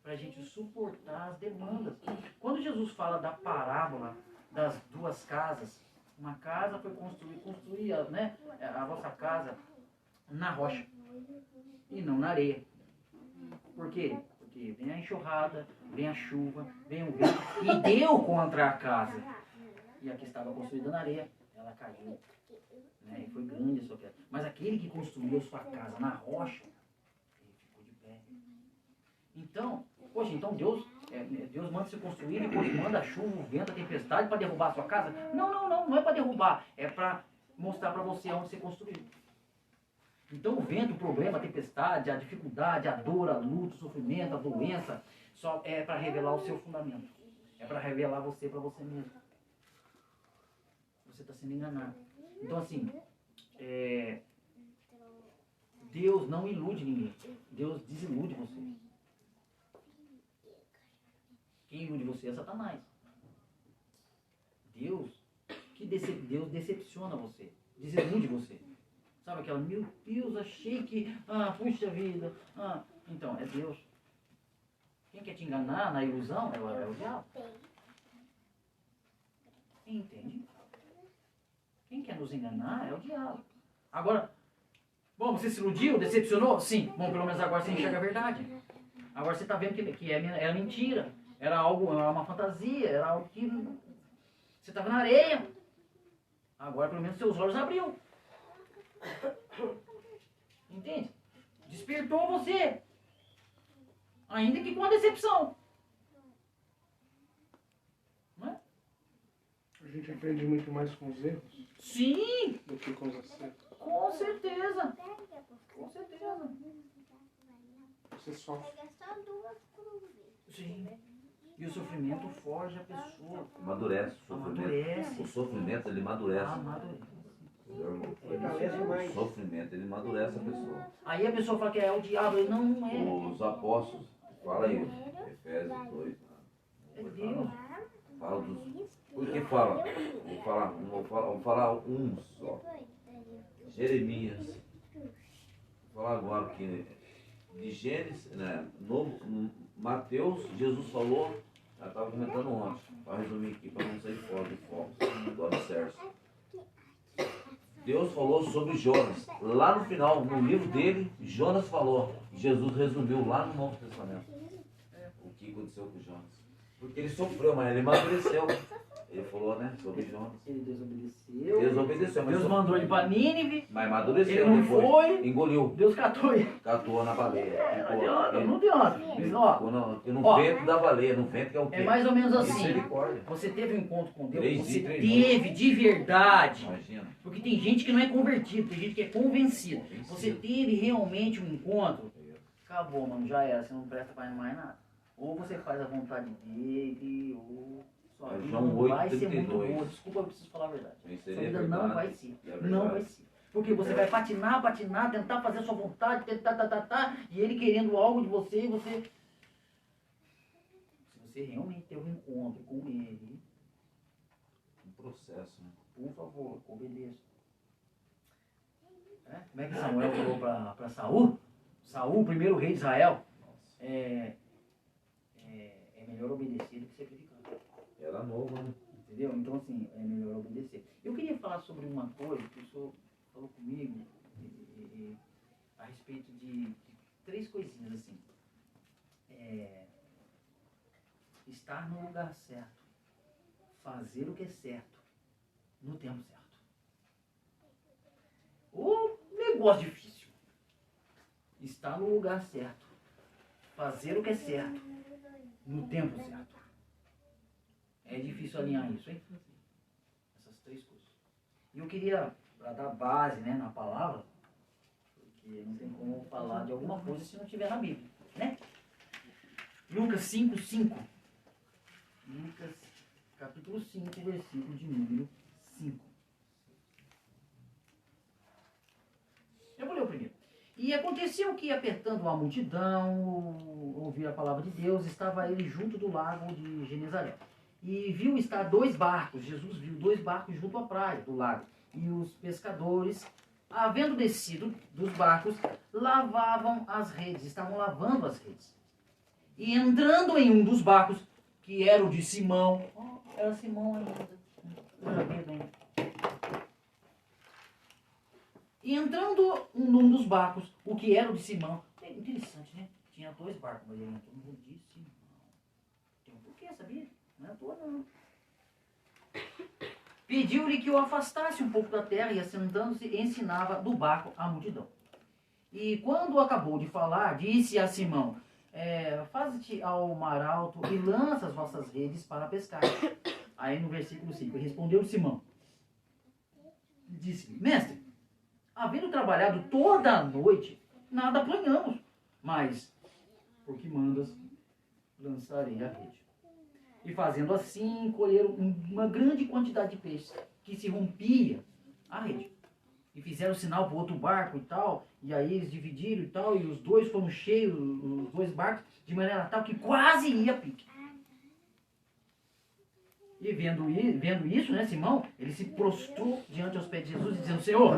para a gente suportar as demandas. Quando Jesus fala da parábola das duas casas, uma casa foi construir né, a vossa casa na rocha e não na areia. Por quê? Porque vem a enxurrada, vem a chuva, vem o vento e deu contra a casa. E a que estava construída na areia, ela caiu. Né, e foi grande a sua queda. Mas aquele que construiu a sua casa na rocha, ele ficou de pé. Então, poxa, então Deus manda você construir e depois manda a chuva, o vento, a tempestade para derrubar a sua casa? Não é para derrubar, é para mostrar para você onde você construiu. Então o vento, o problema, a tempestade, a dificuldade, a dor, a luta, o sofrimento, a doença, só é para revelar o seu fundamento. É para revelar você para você mesmo. Você está sendo enganado. Então assim, Deus não ilude ninguém. Deus desilude você. Quem ilude você é Satanás. Deus decepciona você, desilude você. Sabe aquela, meu Deus, achei que, puxa vida. Então, é Deus. Quem quer te enganar na ilusão é o diabo. Entende? Quem quer nos enganar é o diabo. Agora, bom, você se iludiu, decepcionou? Sim. Bom, pelo menos agora você enxerga a verdade. Agora você está vendo que é mentira. Era uma fantasia, era algo que você estava na areia. Agora pelo menos seus olhos abriu. Entende? Despertou você. Ainda que com uma decepção. Não é? A gente aprende muito mais com os erros Sim, do que com os acertos. com certeza. Com certeza. Você sofre. Sim. E o sofrimento forja a pessoa. Amadurece o sofrimento. Amadurece. O sofrimento, ele amadurece. Amadurece. Meu irmão. Fortalece mais. O sofrimento, ele amadurece a pessoa. Aí a pessoa fala que é o diabo, ele não é. Os apóstolos, fala aí, Efésios 2. É Deus. Fala dos. Por que fala? Vou falar um só. Jeremias. Vou falar agora que de Gênesis, né? Mateus, Jesus falou, já estava comentando ontem, para resumir aqui, para não sair fora do foco, do alicerce. Deus falou sobre Jonas. Lá no final, no livro dele, Jonas falou. Jesus resumiu lá no Novo Testamento o que aconteceu com Jonas. Porque ele sofreu, mas ele amadureceu. Ele falou, né, sobre Jonas. Ele desobedeceu. Desobedeceu, mas Deus mandou ele para Nínive. Mas amadureceu Ele não depois. foi. Engoliu. Deus catou ele. Catou na baleia. Não adianta, não adianta. Mas, ó, Ficou no Ó. vento da baleia, no vento que é o quê? é mais ou menos assim. Misericórdia. Você teve um encontro com Deus, 3 você dias, 3 teve de verdade. Imagina. Porque tem gente que não é convertido, tem gente que é convencida. Você teve realmente um encontro, acabou, mano, já era, você não presta para mais nada. Ou você faz a vontade dele, ou sua vida João não 8, vai ser muito 32. boa. Desculpa, eu preciso falar a verdade. Isso Sua aí é vida verdade. não vai ser. É verdade. Não vai ser. Porque você vai patinar, tentar fazer a sua vontade, e ele querendo algo de você, e você... Se você realmente ter um encontro com ele, Um processo, né? por favor, obedeça. Como é que Samuel falou para Saul? Saul, o primeiro rei de Israel, é melhor obedecer do que sacrificar. Era novo, né? Entendeu? Então, assim, é melhor obedecer. Eu queria falar sobre uma coisa que o senhor falou comigo a respeito de 3 coisinhas, assim. Estar no lugar certo, fazer o que é certo, no tempo certo. O negócio difícil. Estar no lugar certo, fazer o que é certo, no tempo certo. É difícil alinhar isso, hein? Essas 3 coisas. E eu queria, para dar base, né, na palavra, porque não tem como falar de alguma coisa se não estiver na Bíblia, né? Lucas 5:5. Lucas, capítulo 5, versículo de número 5. Eu vou ler o primeiro. E aconteceu que, apertando a multidão, ouvir a palavra de Deus, estava ele junto do lago de Genezaré. E viu estar 2 barcos, Jesus viu 2 barcos junto à praia do lago. E os pescadores, havendo descido dos barcos, lavavam as redes, estavam lavando as redes. E entrando em um dos barcos, que era o de Simão, era Simão ainda, e entrando num dos barcos, o que era o de Simão, é interessante, né? Tinha 2 barcos, mas ele entrou no de Simão. Tem um porquê, sabia? Não é à toa, não. Pediu-lhe que o afastasse um pouco da terra e, assentando-se, ensinava do barco a multidão. E quando acabou de falar, disse a Simão, faze-te ao mar alto e lança as vossas redes para pescar. Aí no versículo 5, respondeu Simão, disse-lhe, mestre, havendo trabalhado toda a noite, nada apanhamos, mas, por que mandas, lançarei a rede. E fazendo assim, colheram uma grande quantidade de peixes, que se rompia a rede. E fizeram sinal para o outro barco e tal, e aí eles dividiram e tal, e os 2 foram cheios, os 2 barcos, de maneira tal que quase ia a pique. E vendo isso, né, Simão, ele se prostrou diante aos pés de Jesus, dizendo, Senhor,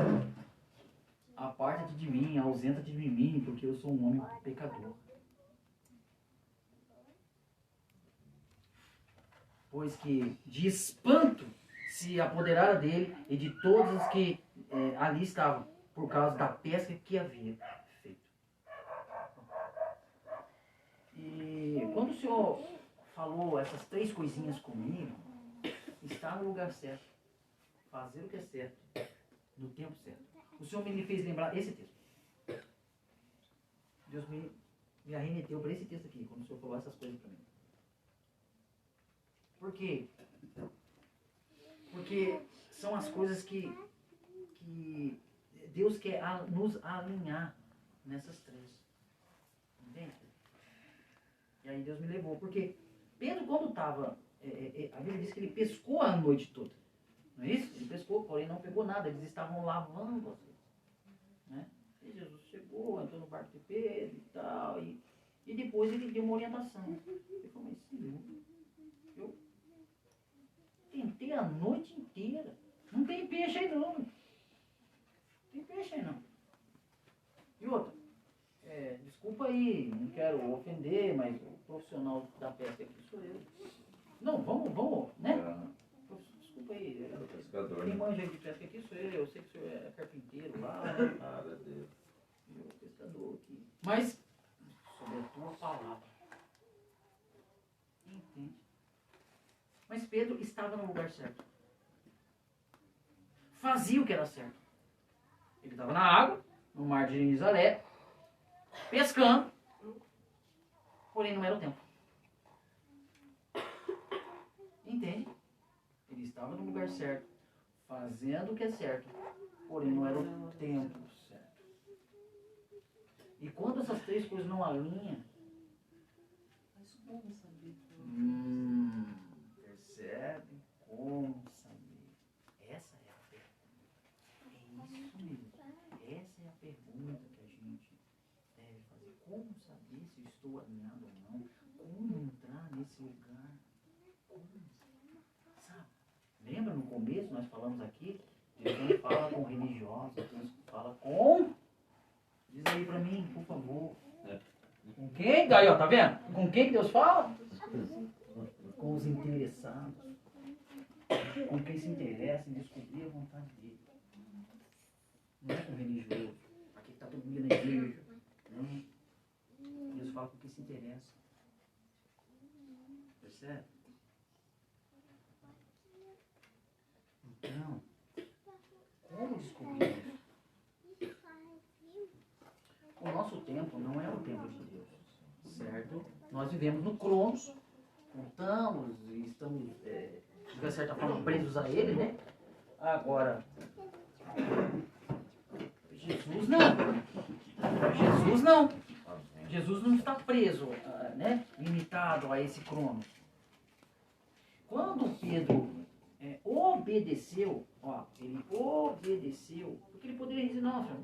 Aparta-te de mim, ausenta-te de mim, porque eu sou um homem pecador. Pois que de espanto se apoderara dele e de todos os que ali estavam, por causa da pesca que havia feito. E quando o Senhor falou essas 3 coisinhas comigo, está no lugar certo, fazer o que é certo, no tempo certo. O Senhor me fez lembrar esse texto. Deus me arremeteu para esse texto aqui, quando o Senhor falou essas coisas para mim. Por quê? Porque são as coisas que Deus quer nos alinhar nessas 3. Entende? E aí Deus me levou. Porque Pedro, quando estava... a Bíblia diz que ele pescou a noite toda. Não é isso? Ele pescou, porém não pegou nada. Eles estavam lavando as coisas. Né? E Jesus chegou, entrou no barco de Pedro e tal. E depois ele deu uma orientação. Ele falou, mas Senhor, eu tentei a noite inteira. Não tem peixe aí não. Não tem peixe aí não. E outra, desculpa aí, não quero ofender, mas o profissional da pesca aqui sou eu. Não, vamos, né? Desculpa aí. Pescador, Quem né? manja de pesca aqui sou eu sei que o senhor é carpinteiro lá. Ah, meu Deus. Eu pescador aqui. Mas, sobre a tua palavra. Entende? Mas Pedro estava no lugar certo. Fazia o que era certo. Ele estava na água, no mar de Genezaré, pescando, porém não era o tempo. Entende? Ele estava no lugar certo, fazendo o que é certo, porém não era o tempo certo. E quando essas 3 coisas não alinham, Mas como saber? percebe como saber? Essa é a pergunta. É isso mesmo. Essa é a pergunta que a gente deve fazer. Como saber se eu estou alinhado ou não? Como entrar nesse lugar? Como? Sabe? Lembra no começo nós falamos aqui? Deus não fala com religiosos, Deus fala com... Diz aí pra mim, por favor. Com quem? Aí, ó, tá vendo? Com quem que Deus fala? Com os interessados. Com quem se interessa em descobrir a vontade dele. Não é com religioso. Aqui está todo mundo na igreja. Né? Deus fala com quem se interessa. Percebe? Então, como descobrir isso? O nosso tempo não é o tempo de Deus. Certo? Nós vivemos no Cronos. Contamos e estamos, de certa forma, presos a ele, né? Agora, Jesus não. Jesus não. Jesus não está preso, né? Limitado a esse Cronos. Quando Pedro obedeceu, ó, ele obedeceu, porque ele poderia dizer, não, senhor,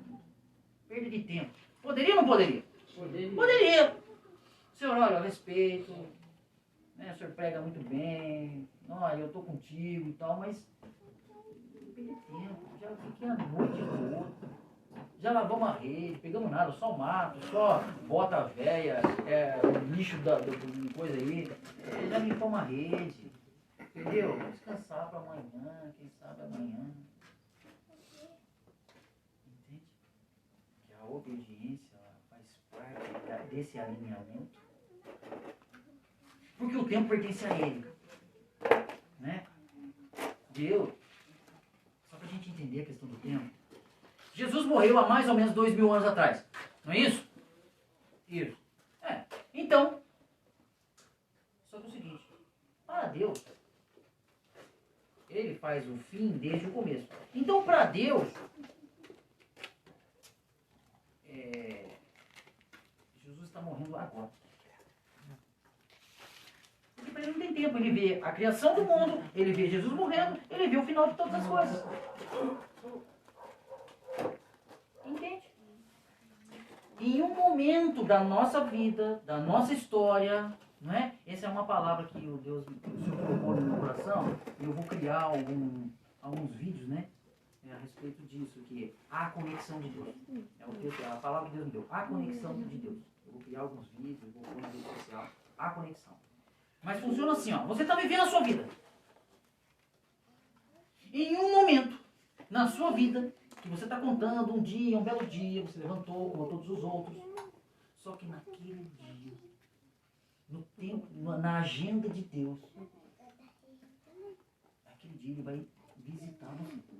perda de tempo. Poderia ou não poderia? Poderia. Senhor, olha, eu respeito, né, o senhor prega muito bem, olha, eu estou contigo e tal, mas não perdi tempo, já fiquei a noite toda, já lavamos a rede, pegamos nada, só mato, só bota velha, lixo do coisa aí, já limpamos a rede, entendeu? Vou descansar para amanhã, quem sabe amanhã. Entende? Que a obediência faz parte desse alinhamento. Porque o tempo pertence a ele. Né? Deus. Só para a gente entender a questão do tempo. Jesus morreu há mais ou menos 2000 anos atrás. Não é isso? Isso. Então, só que é o seguinte. Para Deus, ele faz o fim desde o começo. Então, para Deus, Jesus está morrendo agora. Porque para ele não tem tempo. Ele vê a criação do mundo, ele vê Jesus morrendo, ele vê o final de todas as coisas. Entende? Em um momento da nossa vida, da nossa história, não é? Essa é uma palavra que o Senhor colocou no meu coração. Eu vou criar alguns vídeos, né? a respeito disso, que há conexão de Deus. É o que a palavra de Deus me deu. Há conexão de Deus. Eu vou criar alguns vídeos, vou pôr na rede social. Há conexão. Mas funciona assim, ó. Você está vivendo a sua vida. Em um momento, na sua vida, que você está contando um dia, um belo dia, você levantou, como todos os outros. Só que naquele dia, no tempo, na agenda de Deus, naquele dia ele vai visitar você.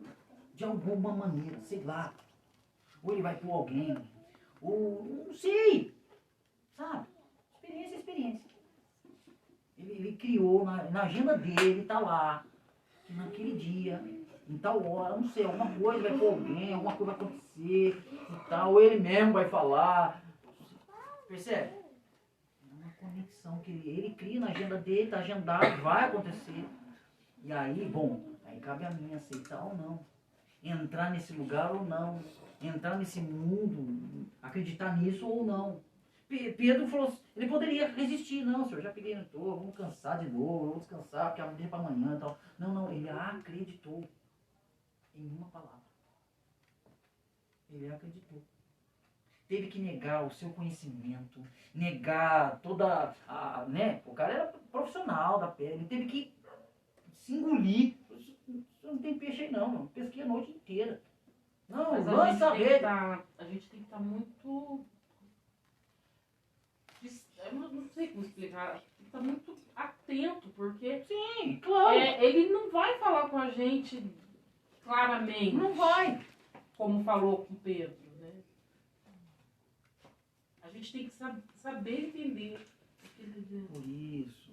De alguma maneira, sei lá. Ou ele vai por alguém. Ou não sei. Sabe? Experiência é experiência. Ele criou, na agenda dele, está lá. Que naquele dia, em tal hora, não sei, alguma coisa vai por alguém, alguma coisa vai acontecer e tal. Ou ele mesmo vai falar. Percebe? É uma conexão que ele cria na agenda dele, está agendado, vai acontecer. E aí, bom, aí cabe a mim aceitar ou não. Entrar nesse lugar ou não. Entrar nesse mundo, acreditar nisso ou não. Pedro falou, ele poderia resistir. Não, senhor, já peguei no touro, vamos cansar de novo, vamos descansar, porque amanhã para amanhã e tal. Não, ele acreditou em uma palavra. Ele acreditou. Teve que negar o seu conhecimento, negar toda a, né? O cara era profissional da pele, ele teve que se engolir. Não tem peixe aí não, mano. Pesquei a noite inteira. Não, Mas lança a rede. a gente tem que estar muito... Eu não sei como explicar. Tem que estar muito atento, porque... Sim, claro. Ele não vai falar com a gente claramente. Não vai. Como falou com Pedro, né? A gente tem que saber entender o que ele diz. Por isso,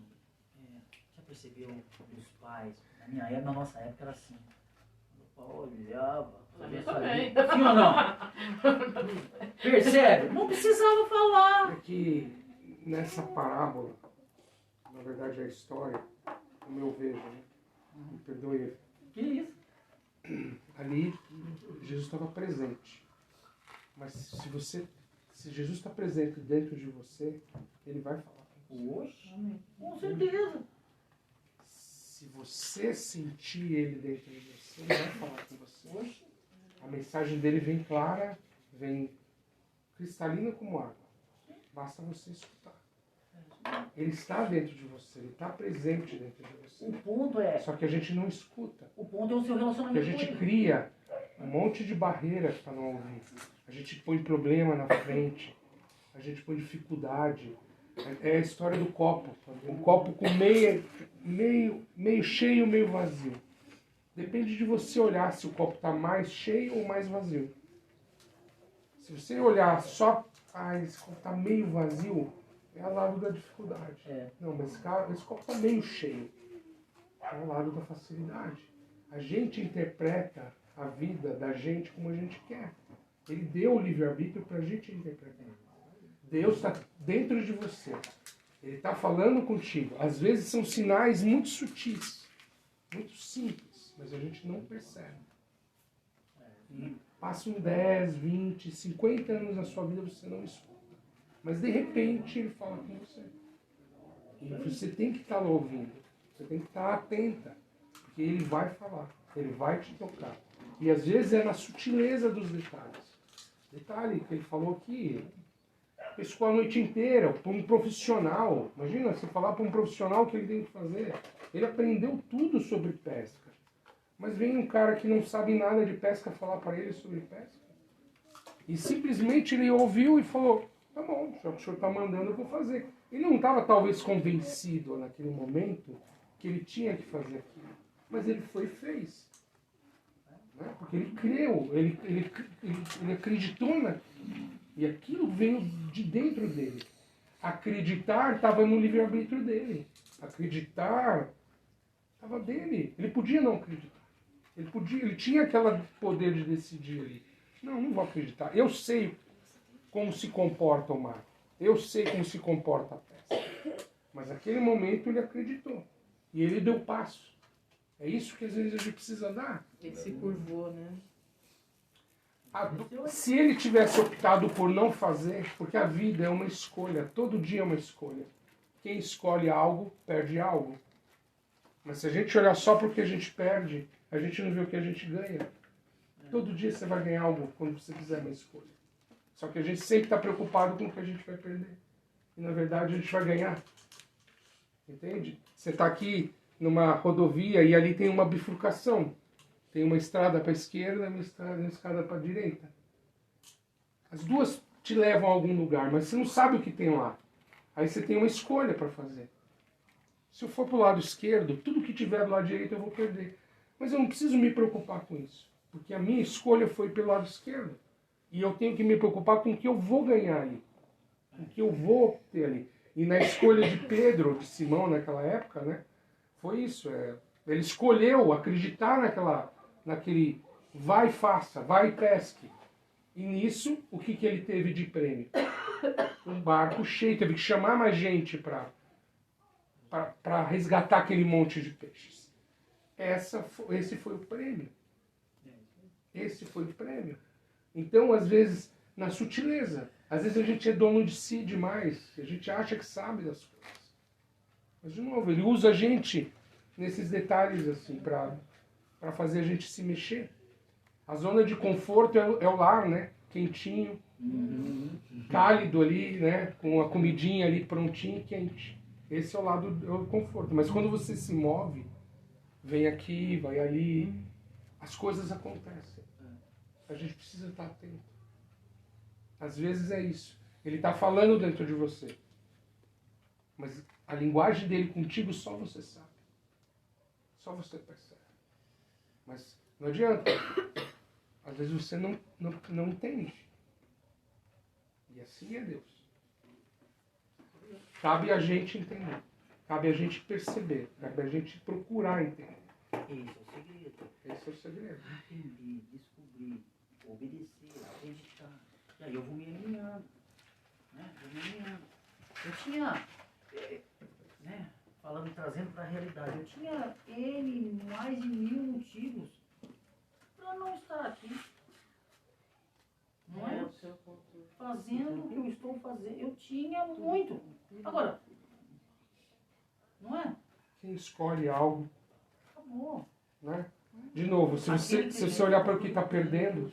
já percebeu os pais? Na nossa época era assim. O pai olhava. Na minha também. Sim ou não? Percebe? Não precisava falar. É que nessa parábola, na verdade a história, como eu vejo, né? Me perdoe, Que isso? ali Jesus estava presente. Mas se Jesus está presente dentro de você, ele vai falar com você. Oxe, com certeza. Se você sentir ele dentro de você, ele vai falar com você. Oxe. A mensagem dele vem clara, vem cristalina como água. Basta você escutar. Ele está dentro de você, ele está presente dentro de você. O ponto é. Só que a gente não escuta. O ponto é o seu Porque a relacionamento com gente ele. cria um monte de barreiras para não ouvir. A gente põe problema na frente, a gente põe dificuldade. É a história do copo. Um copo com meio cheio, meio vazio. Depende de você olhar se o copo está mais cheio ou mais vazio. Se você olhar só, esse copo está meio vazio, é o lado da dificuldade. Não, mas esse copo está meio cheio. É o lado da facilidade. A gente interpreta a vida da gente como a gente quer. Ele deu o livre-arbítrio para a gente interpretar. Deus está dentro de você. Ele está falando contigo. Às vezes são sinais muito sutis, muito simples, mas a gente não percebe. E passam 10, 20, 50 anos na sua vida você não escuta. Mas de repente ele fala com você. E você tem que estar lá ouvindo. Você tem que estar atenta. Porque ele vai falar. Ele vai te tocar. E às vezes é na sutileza dos detalhes. Detalhe que ele falou aqui. Pescou a noite inteira, para um profissional. Imagina, você falar para um profissional o que ele tem que fazer. Ele aprendeu tudo sobre pesca. Mas vem um cara que não sabe nada de pesca falar para ele sobre pesca. E simplesmente ele ouviu e falou, tá bom, já que o senhor está mandando, eu vou fazer. Ele não estava talvez convencido naquele momento que ele tinha que fazer aquilo. Mas ele foi e fez. Né? Porque ele creu, ele acreditou naquilo. E aquilo veio de dentro dele. Acreditar estava no livre-arbítrio dele. Acreditar estava dele. Ele podia não acreditar. Ele tinha aquele poder de decidir ali. Não vou acreditar. Eu sei como se comporta o mar. Eu sei como se comporta a pesca. Mas naquele momento ele acreditou. E ele deu passo. É isso que às vezes a gente precisa dar. Ele se curvou, né? Se ele tivesse optado por não fazer, porque a vida é uma escolha, todo dia é uma escolha. Quem escolhe algo, perde algo. Mas se a gente olhar só porque a gente perde, a gente não vê o que a gente ganha. todo dia você vai ganhar algo quando você fizer uma escolha. Só que a gente sempre está preocupado com o que a gente vai perder. E na verdade a gente vai ganhar. Entende? Você está aqui numa rodovia e ali tem uma bifurcação. Tem uma estrada para a esquerda e uma estrada para a direita. As duas te levam a algum lugar, mas você não sabe o que tem lá. Aí você tem uma escolha para fazer. Se eu for para o lado esquerdo, tudo que tiver do lado direito eu vou perder. Mas eu não preciso me preocupar com isso. Porque a minha escolha foi pelo lado esquerdo. E eu tenho que me preocupar com o que eu vou ganhar ali. Com o que eu vou ter ali. E na escolha de Pedro, de Simão naquela época, né? Foi isso. Ele escolheu acreditar naquele vai e faça, vai e pesque. E nisso, o que ele teve de prêmio? Um barco cheio. Teve que chamar mais gente para resgatar aquele monte de peixes. Esse foi o prêmio. Esse foi o prêmio. Então, às vezes, na sutileza, às vezes a gente é dono de si demais, a gente acha que sabe das coisas. Mas, de novo, ele usa a gente nesses detalhes, assim, para fazer a gente se mexer. A zona de conforto é o lar, né? Quentinho, cálido ali, né? Com a comidinha ali prontinha e quente. Esse é o lado do conforto. Mas quando você se move, vem aqui, vai ali, as coisas acontecem. A gente precisa estar atento. Às vezes é isso. Ele está falando dentro de você. Mas a linguagem dele contigo só você sabe. Só você percebe. Mas não adianta. Às vezes você não entende. E assim é Deus. Cabe a gente entender. Cabe a gente perceber. Cabe a gente procurar entender. Esse é o segredo. Esse é o segredo. Entender, descobrir, obedecer, acreditar. E aí eu vou me alinhando. Né? Vou me alinhando. Eu tinha, né, trazendo para a realidade, eu tinha mais de 1000 motivos para não estar aqui. Não é? Fazendo o que eu estou fazendo. Eu tinha muito. Agora, não é? Quem escolhe algo, Acabou. né? De novo, se você olhar para o que está perdendo,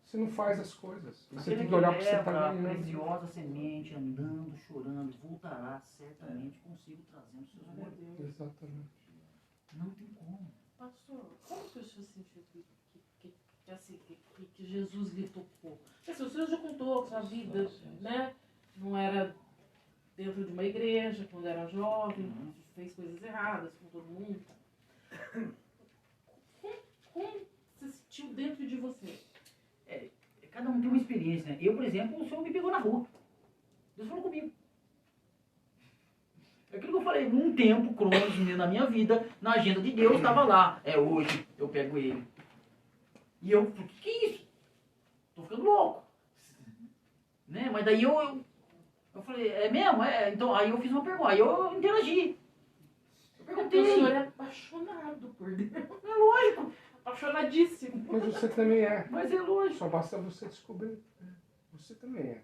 você não faz as coisas. Você tem que olhar para o que você está a ganhando. preciosa semente, andando, chorando, voltará certamente consigo trazendo seus mortos. Exatamente. Não tem como. Pastor, como que o senhor sentiu que Jesus lhe tocou? Assim, o senhor já contou que sua vida, né, não era dentro de uma igreja, quando era jovem, fez coisas erradas com todo mundo. Como você sentiu dentro de você? Cada um tem uma experiência, né? Eu, por exemplo, o Senhor me pegou na rua. Deus falou comigo. É aquilo que eu falei, num tempo crônico na minha vida, na agenda de Deus, estava lá. Hoje eu pego ele. E eu, o que é isso? Tô ficando louco. Né? Mas daí eu falei, é mesmo? Então, aí eu fiz uma pergunta, aí eu interagi. Eu perguntei. O senhor é apaixonado por Deus. É lógico. Apaixonadíssimo. Mas você também é. Mas é lógico. Só basta você descobrir. Você também é.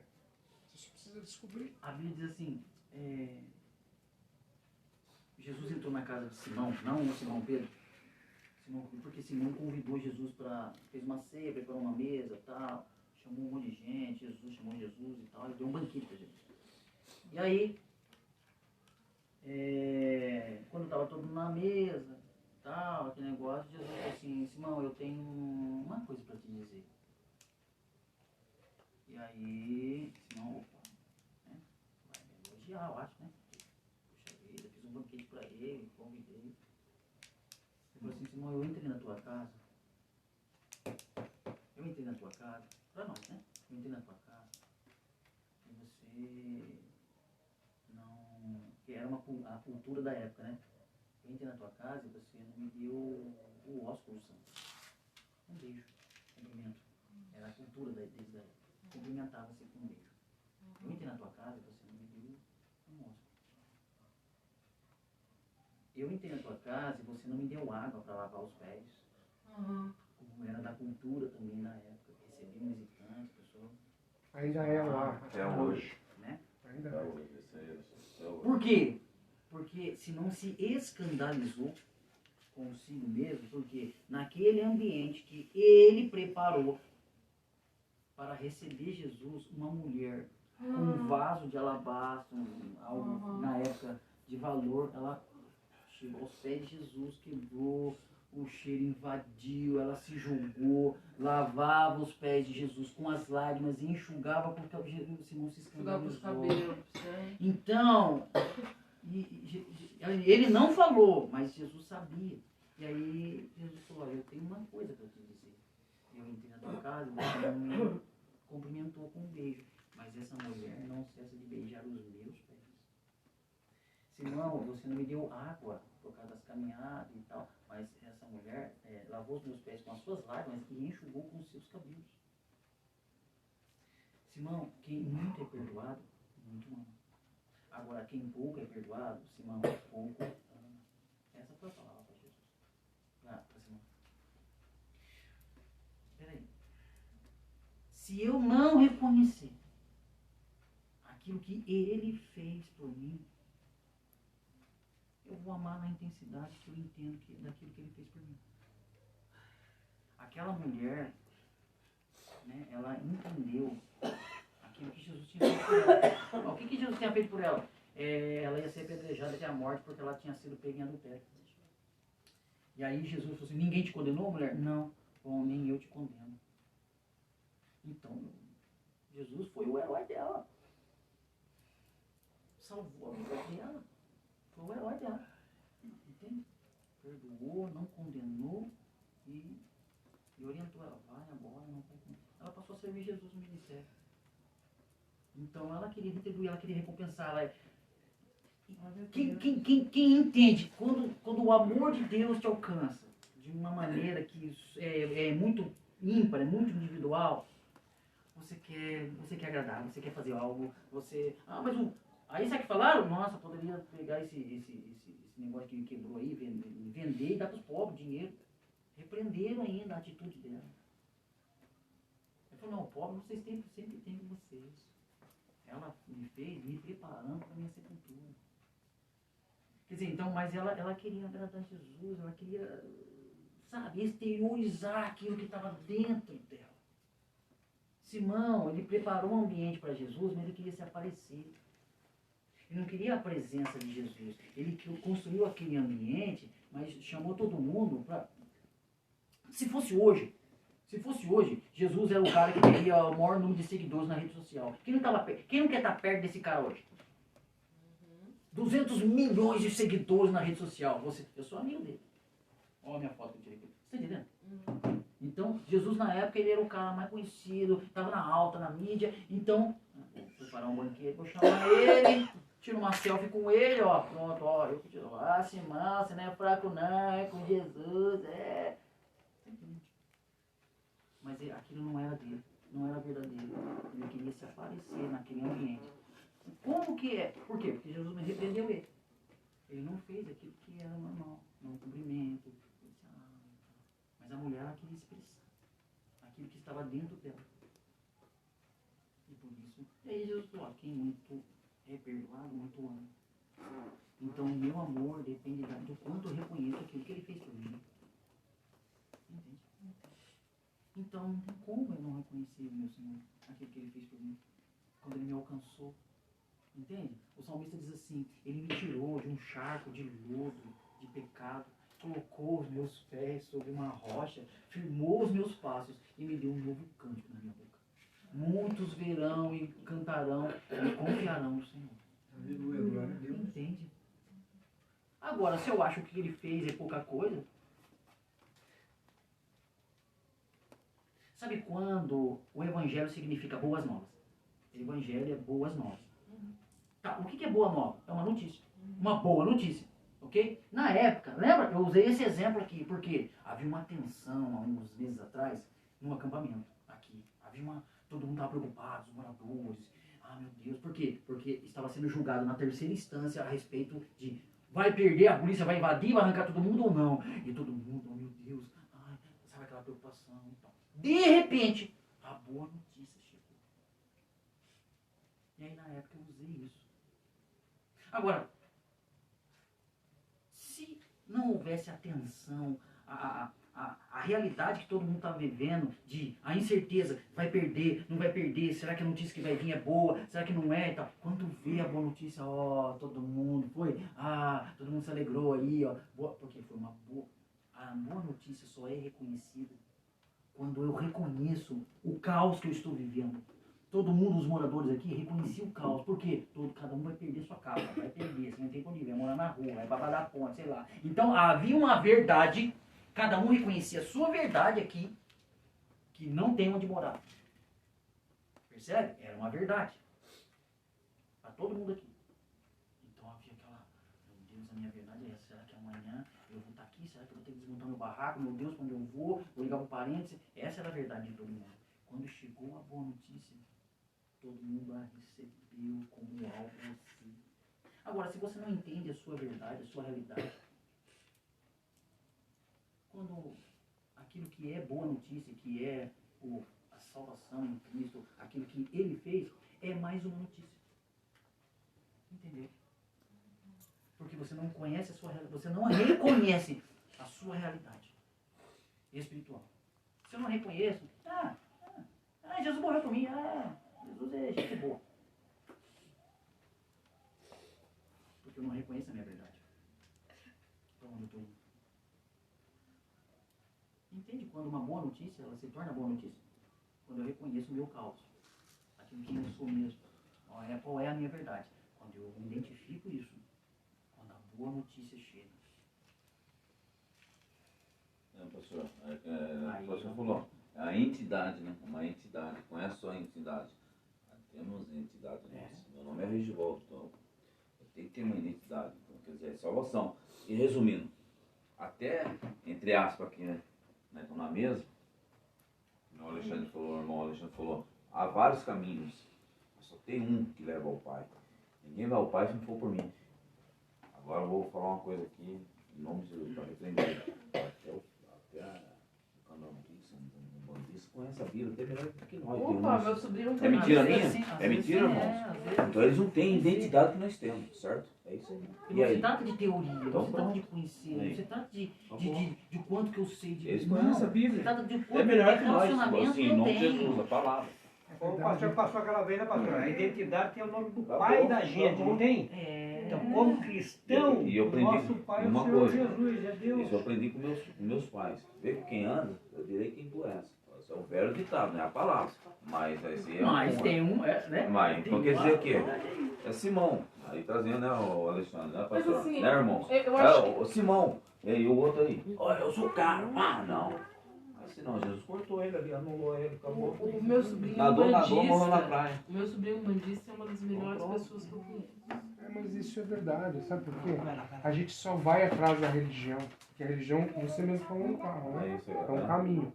Você só precisa descobrir. A Bíblia diz assim, Jesus entrou na casa de Simão, não o Simão Pedro. Porque Simão convidou Jesus fez uma ceia, preparou uma mesa, tal, chamou um monte de gente, Jesus chamou Jesus e tal, ele deu um banquete para Jesus. E aí, quando estava todo mundo na mesa, tal, aquele negócio, Jesus falou assim, Simão, eu tenho uma coisa para te dizer. E aí, Simão, opa, né, vai me elogiar, eu acho, né? Puxa vida, fiz um banquete para ele, convidei. Ele falou assim, Simão, eu entrei na tua casa. Para nós, né? Eu entrei na tua casa. E você não... Que era a cultura da época, né? Eu entrei na tua casa e você não me deu o ósculo santo. Um beijo, cumprimento. Era a cultura desde a época. Cumprimentava-se com um beijo. Eu entrei na tua casa e você não me deu um ósculo. Eu entrei na tua casa e você não me deu água para lavar os pés. Como era da cultura também na época. Recebi um visitante, pessoa. Ainda é lá. Até hoje. Né? Ainda Até é. hoje. Isso aí, Por quê? Porque se não se escandalizou consigo mesmo, porque naquele ambiente que ele preparou para receber Jesus, uma mulher com um vaso de alabastro, algo na época de valor, ela chegou aos pés de Jesus, quebrou, o cheiro invadiu, ela se jogou, lavava os pés de Jesus com as lágrimas e enxugava porque o Simão se Jogava os escandalizou. cabelos. Né? Então, ele não falou, mas Jesus sabia. E aí Jesus falou, eu tenho uma coisa para te dizer. Eu entrei na tua casa e você não me cumprimentou com um beijo. Mas essa mulher não cessa de beijar os meus pés. Simão, você não me deu água por causa das caminhadas e tal. Mas essa mulher lavou os meus pés com as suas lágrimas e enxugou com os seus cabelos. Simão, quem muito é perdoado, muito ama. Agora, quem pouco é perdoado, Simão, pouco ama. Essa foi a palavra para Jesus. Para Simão. Peraí. Se eu não reconhecer aquilo que ele fez por mim, eu vou amar na intensidade que eu entendo daquilo que ele fez por mim. Aquela mulher, né, ela entendeu aquilo que Jesus tinha feito por ela. O que Jesus tinha feito por ela? Ela ia ser apedrejada até a morte porque ela tinha sido pega em adultério. E aí Jesus falou assim, ninguém te condenou, mulher? Não, bom, nem eu te condeno. Então, Jesus foi o herói dela. Salvou a vida dela. Foi o herói dela. Entende? Perdoou, não condenou e orientou ela. Vai agora, não vai comer. Ela passou a servir Jesus no ministério. Então ela queria retribuir, ela queria recompensar. Quem entende, quando o amor de Deus te alcança de uma maneira que é muito ímpar, é muito individual, você quer agradar, você quer fazer algo, você... Aí sabe o que falaram? Nossa, poderia pegar esse negócio que quebrou aí, vender e dar para os pobres dinheiro. Repreenderam ainda a atitude dela. Ele falou, não, pobre vocês sempre têm com vocês. Ela me fez me preparando para a minha sepultura. Quer dizer, então, mas ela queria agradar a Jesus, ela queria, sabe, exteriorizar aquilo que estava dentro dela. Simão, ele preparou um ambiente para Jesus, mas ele queria se aparecer. Ele não queria a presença de Jesus. Ele construiu aquele ambiente, mas chamou todo mundo para... Se fosse hoje, Jesus era o cara que teria o maior número de seguidores na rede social. Quem não quer estar perto desse cara hoje? 200 milhões de seguidores na rede social. Eu sou amigo dele. Olha a minha foto que eu tirei aqui. Você está entendendo? Então, Jesus na época ele era o cara mais conhecido, estava na alta, na mídia. Então, vou preparar um banquete, vou chamar ele, tiro uma selfie com ele, ó. Pronto, ó. Eu tiro. Simão, você não é fraco não, é com Jesus, é. Mas aquilo não era dele, não era verdadeiro. Ele queria se aparecer naquele ambiente. Como que é? Por quê? Porque Jesus me repreendeu ele. Ele não fez aquilo que era normal, não cumprimento. Mas a mulher ela queria expressar aquilo que estava dentro dela. E por isso, e aí Jesus falou, quem muito é perdoado, muito ama. Então o meu amor depende do quanto eu reconheço aquilo que ele fez por mim. Entende? Então não tem como eu não reconhecer o meu Senhor, aquilo que ele fez por mim, quando ele me alcançou. Entende? O salmista diz assim, ele me tirou de um charco de lodo, de pecado, colocou os meus pés sobre uma rocha, firmou os meus passos e me deu um novo cântico na minha boca. Muitos verão e cantarão e confiarão no Senhor. Aleluia, glória a Deus. Entende? Agora, se eu acho que o que ele fez é pouca coisa, sabe quando o evangelho significa boas novas? O evangelho é boas novas. Tá, o que é boa nova? É uma notícia. Uma boa notícia. Ok? Na época, lembra? Eu usei esse exemplo aqui, porque havia uma tensão há uns meses atrás, num acampamento aqui. Todo mundo estava preocupado, os moradores. Ah, meu Deus. Por quê? Porque estava sendo julgado na terceira instância a respeito de vai perder, a polícia vai invadir, vai arrancar todo mundo ou não. E todo mundo, oh meu Deus, ai, sabe aquela preocupação e tal. De repente, a boa notícia chegou. E aí na época eu usei isso. Agora, se não houvesse atenção, a realidade que todo mundo está vivendo, de a incerteza, vai perder, não vai perder, será que a notícia que vai vir é boa, será que não é e tal. Quando vê a boa notícia, ó, todo mundo foi, todo mundo se alegrou aí, ó, porque foi uma boa, a boa notícia só é reconhecida quando eu reconheço o caos que eu estou vivendo. Todo mundo, os moradores aqui, reconheciam o caos. Por quê? Cada um vai perder sua casa, vai perder, você não tem onde ir, vai morar na rua, vai babar da ponte, sei lá. Então havia uma verdade, cada um reconhecia a sua verdade aqui, que não tem onde morar. Percebe? Era uma verdade. Para todo mundo aqui. Então havia aquela, meu Deus, a minha verdade é essa. Será que amanhã eu vou estar aqui? Será que eu vou ter que desmontar meu barraco? Meu Deus, quando eu vou ligar para o parente? Essa era a verdade de todo mundo. Quando chegou a boa notícia, todo mundo a recebeu como algo assim. Agora, se você não entende a sua verdade, a sua realidade, quando aquilo que é boa notícia, que é a salvação em Cristo, aquilo que Ele fez, é mais uma notícia. Entendeu? Porque você não conhece a sua realidade, você não reconhece a sua realidade espiritual. Se eu não reconheço, Jesus morreu por mim, Jesus é gente boa. Porque eu não reconheço a minha verdade. Então, onde eu estou indo? Entende quando uma boa notícia, ela se torna boa notícia? Quando eu reconheço o meu caos. Aquilo que eu sou mesmo. Qual é a minha verdade? Quando eu identifico isso. Quando a boa notícia chega. Pastor, o pastor falou, a entidade, né? Uma entidade, não é só a entidade. Temos entidade nossa. Meu nome é Regivaldo, então eu tenho que ter uma identidade. Então, quer dizer, é salvação. E resumindo, até, entre aspas aqui, né? Estão na mesa, o Alexandre falou, o irmão Alexandre falou, há vários caminhos, mas só tem um que leva ao Pai. Ninguém vai ao Pai se não for por mim. Agora eu vou falar uma coisa aqui, em nome de Jesus, para repreender. Até o canal um bandista conhece a Bíblia, até melhor que nós. Opa, meu sobrinho É mentira minha? Sim, É mentira, irmãos? Então eles não têm identidade que nós temos, certo? É isso aí. E E não aí? se trata de teoria, Então, não se trata de conhecer, aí. não se trata de Tá quanto que eu sei de Eles Não, conhecem a Bíblia. se trata de É quanto melhor de que nós, relacionamento assim, em eu nome de tenho. Jesus, a palavra. Como o pastor passou aquela vez, né, pastor? A identidade tem o nome do Tá Pai bom, da tá gente, bom. não tem? Então, Então, como cristão, E eu o aprendi nosso Pai é o uma Senhor coisa. Jesus, é Deus. Isso eu aprendi com meus pais. Vê com quem anda, eu direi quem tu és. Isso é um velho ditado, não é a palavra. Mas aí é mas tem né? Mas, então quer dizer o quê? Verdade. É Simão. Aí trazendo, né, o Alexandre, né, Mas pastor? assim, Né, irmão? eu acho O Simão. E aí o outro aí. Olha, eu sou o cara. Não. Assim não, Jesus cortou ele ali, anulou ele, acabou. O meu sobrinho Nadou, morreu na bandista, praia. o meu sobrinho bandista é uma das melhores pessoas que eu conheço. Mas isso é verdade, sabe por quê? A gente só vai atrás da religião, porque a religião, você mesmo falou no carro, né? É isso aí. É um caminho.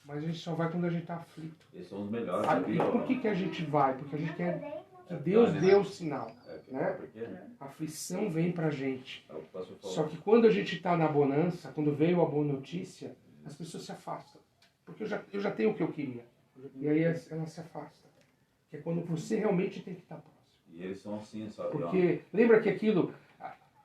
Mas a gente só vai quando a gente está aflito. Eles são os melhores. Sabe? E por que a gente vai? Porque a gente quer que Deus dê o sinal. Né? Porque A aflição vem pra gente. é o que o pastor falou. Só que quando a gente está na bonança, quando veio a boa notícia, as pessoas se afastam. Porque eu já tenho o que eu queria. E aí ela se afasta. Que é quando você realmente tem que estar próximo. E eles são assim, sabe? Porque lembra que aquilo,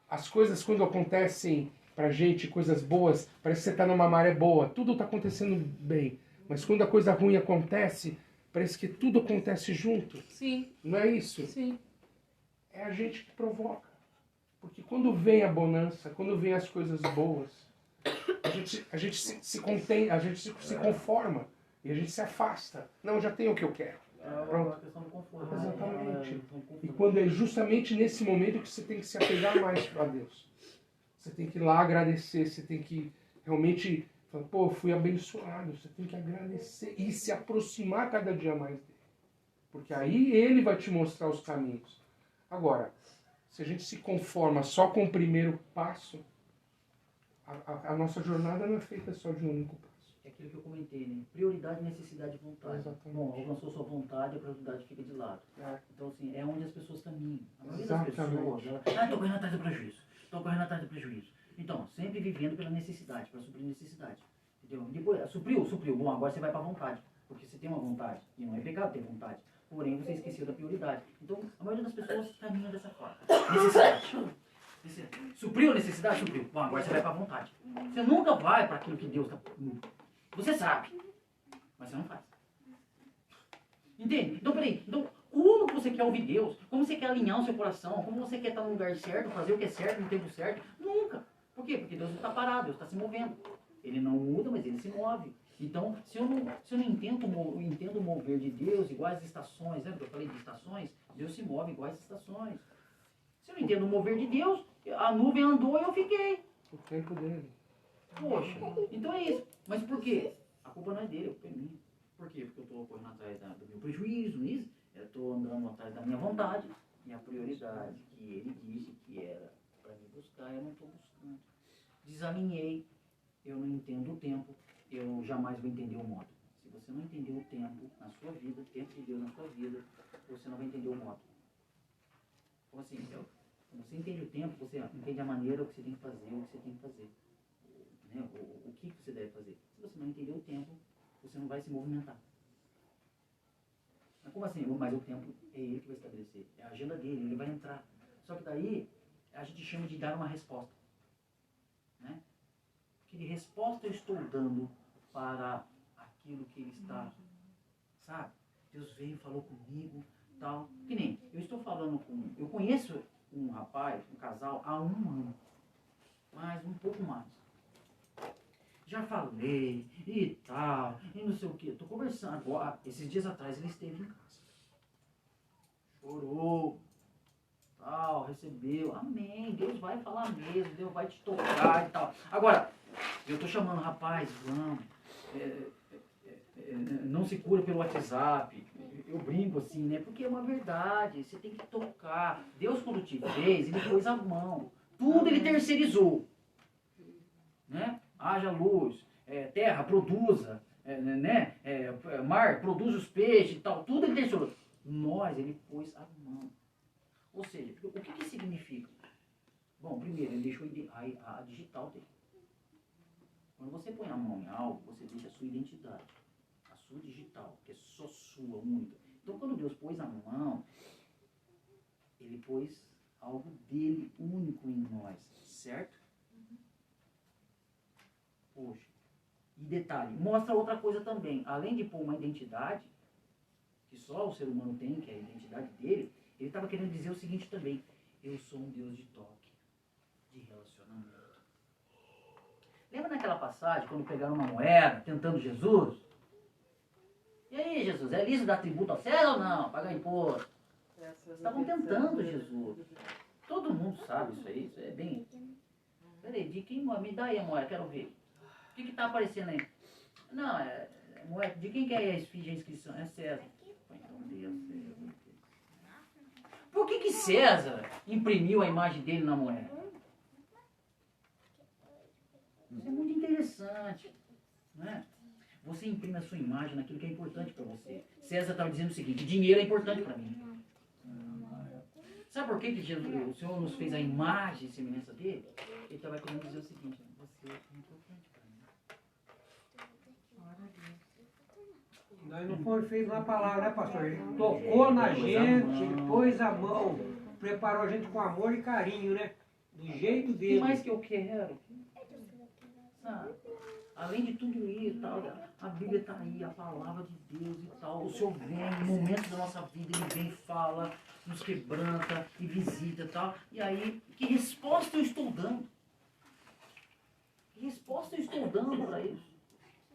as coisas quando acontecem pra gente, coisas boas, parece que você tá numa maré boa, tudo tá acontecendo bem. Mas quando a coisa ruim acontece, parece que tudo acontece junto. Sim, Não é isso? sim. É a gente que provoca. Porque quando vem a bonança, quando vem as coisas boas, a gente se contém, a gente se conforma e a gente se afasta. Não, eu já tenho o que eu quero. É uma questão do conforto. Exatamente. É, E quando é justamente nesse momento que você tem que se apegar mais a Deus. Você tem que ir lá agradecer, você tem que realmente falar, pô, fui abençoado. Você tem que agradecer e se aproximar cada dia mais dele. Porque aí ele vai te mostrar os caminhos. Agora, se a gente se conforma só com o primeiro passo, a nossa jornada não é feita só de um único passo. É aquilo que eu comentei, né? Prioridade, necessidade e vontade. Exatamente. Bom, alcançou sua vontade, a prioridade fica de lado. É. Então, assim, é onde as pessoas caminham. A maioria das Exatamente. pessoas, tô correndo atrás do prejuízo. Tô correndo atrás do prejuízo. Então, sempre vivendo pela necessidade, para suprir necessidade. Entendeu? Depois, supriu. Bom, agora você vai para a vontade. Porque você tem uma vontade. E não é pecado ter vontade. Porém, você esqueceu da prioridade. Então, a maioria das pessoas caminha dessa forma. Necessidade. Supriu a necessidade? Supriu. Bom, agora você vai para a vontade. Você nunca vai para aquilo que Deus está... Você sabe, mas você não faz. Entende? Então, peraí. Então, como que você quer ouvir Deus? Como você quer alinhar o seu coração? Como você quer estar no lugar certo, fazer o que é certo, no tempo certo? Nunca. Por quê? Porque Deus não está parado, Deus está se movendo. Ele não muda, mas ele se move. Então, se eu não entendo o mover de Deus igual as estações, lembra que eu falei de estações? Deus se move igual as estações. Se eu não entendo o mover de Deus, a nuvem andou e eu fiquei. O tempo dele. Poxa, então é isso. Mas por quê? A culpa não é dele, a culpa é minha. Por quê? Porque eu estou correndo atrás do meu prejuízo, não é isso? Eu estou andando atrás da minha vontade. E a prioridade que ele disse que era para me buscar, eu não estou buscando. Desalinhei, eu não entendo o tempo, eu jamais vou entender o modo. Se você não entender o tempo na sua vida, o tempo de Deus na sua vida, você não vai entender o modo. Como assim? Quando você entende o tempo, você entende a maneira, o que você tem que fazer, o que você tem que fazer. Né? O que você deve fazer. Se você não entender o tempo, você não vai se movimentar. Mas como assim? Mas o tempo é ele que vai estabelecer. É a agenda dele, ele vai entrar. Só que daí, a gente chama de dar uma resposta. Né? Que resposta eu estou dando para aquilo que ele está, sabe? Deus veio, falou comigo, tal. Que nem, eu estou falando com... Eu conheço um rapaz, um casal, há 1 ano. Mas um pouco mais. Já falei, e tal, e não sei o que. Estou conversando agora. Esses dias atrás ele esteve em casa. Chorou. Tal, recebeu. Amém. Deus vai falar mesmo. Deus vai te tocar e tal. Agora, eu estou chamando, rapaz, vamos. Não se cura pelo WhatsApp. Eu brinco assim, né? Porque é uma verdade. Você tem que tocar. Deus, quando te fez, ele pôs a mão. Tudo ele terceirizou. Né? Haja luz, terra, produza, mar, produz os peixes e tal. Tudo ele terceirizou. Nós, ele pôs a mão. Ou seja, o que significa? Bom, primeiro, ele deixou a digital dele. Quando você põe a mão em algo, você deixa a sua identidade. A sua digital, que é só sua, única. Então, quando Deus pôs a mão, ele pôs algo dele único em nós, certo? Poxa. E detalhe, mostra outra coisa também. Além de pôr uma identidade, que só o ser humano tem, que é a identidade dele, ele estava querendo dizer o seguinte também: eu sou um Deus de toque, de relacionamento. Lembra naquela passagem, quando pegaram uma moeda, tentando Jesus? E aí, Jesus, é lícito dar tributo ao César ou não? Pagar imposto? Estavam tentando Jesus. Todo mundo sabe isso aí, isso é bem... Peraí, de quem me dá aí a moeda, quero ver. O que está aparecendo aí? Não, moeda. De quem que é a esfinge, a inscrição? É César. Então, Deus, César. Por que César imprimiu a imagem dele na moeda? Isso é muito interessante. Né? Você imprime a sua imagem naquilo que é importante para você. César estava dizendo o seguinte: dinheiro é importante para mim. Sabe por que o Senhor nos fez a imagem e semelhança dele? Ele estava querendo dizer o seguinte: você é importante para mim. Nós não fomos feitos na palavra, né, pastor? Ele tocou na gente, ele pôs a mão, preparou a gente com amor e carinho, né? Do jeito O que dele. mais que eu quero? Sabe? Além de tudo isso, tal, a Bíblia está aí, a palavra de Deus e tal. O Senhor vem, em momentos da nossa vida, Ele vem, fala, nos quebranta e visita e tal. E aí, que resposta eu estou dando? Que resposta eu estou dando para isso?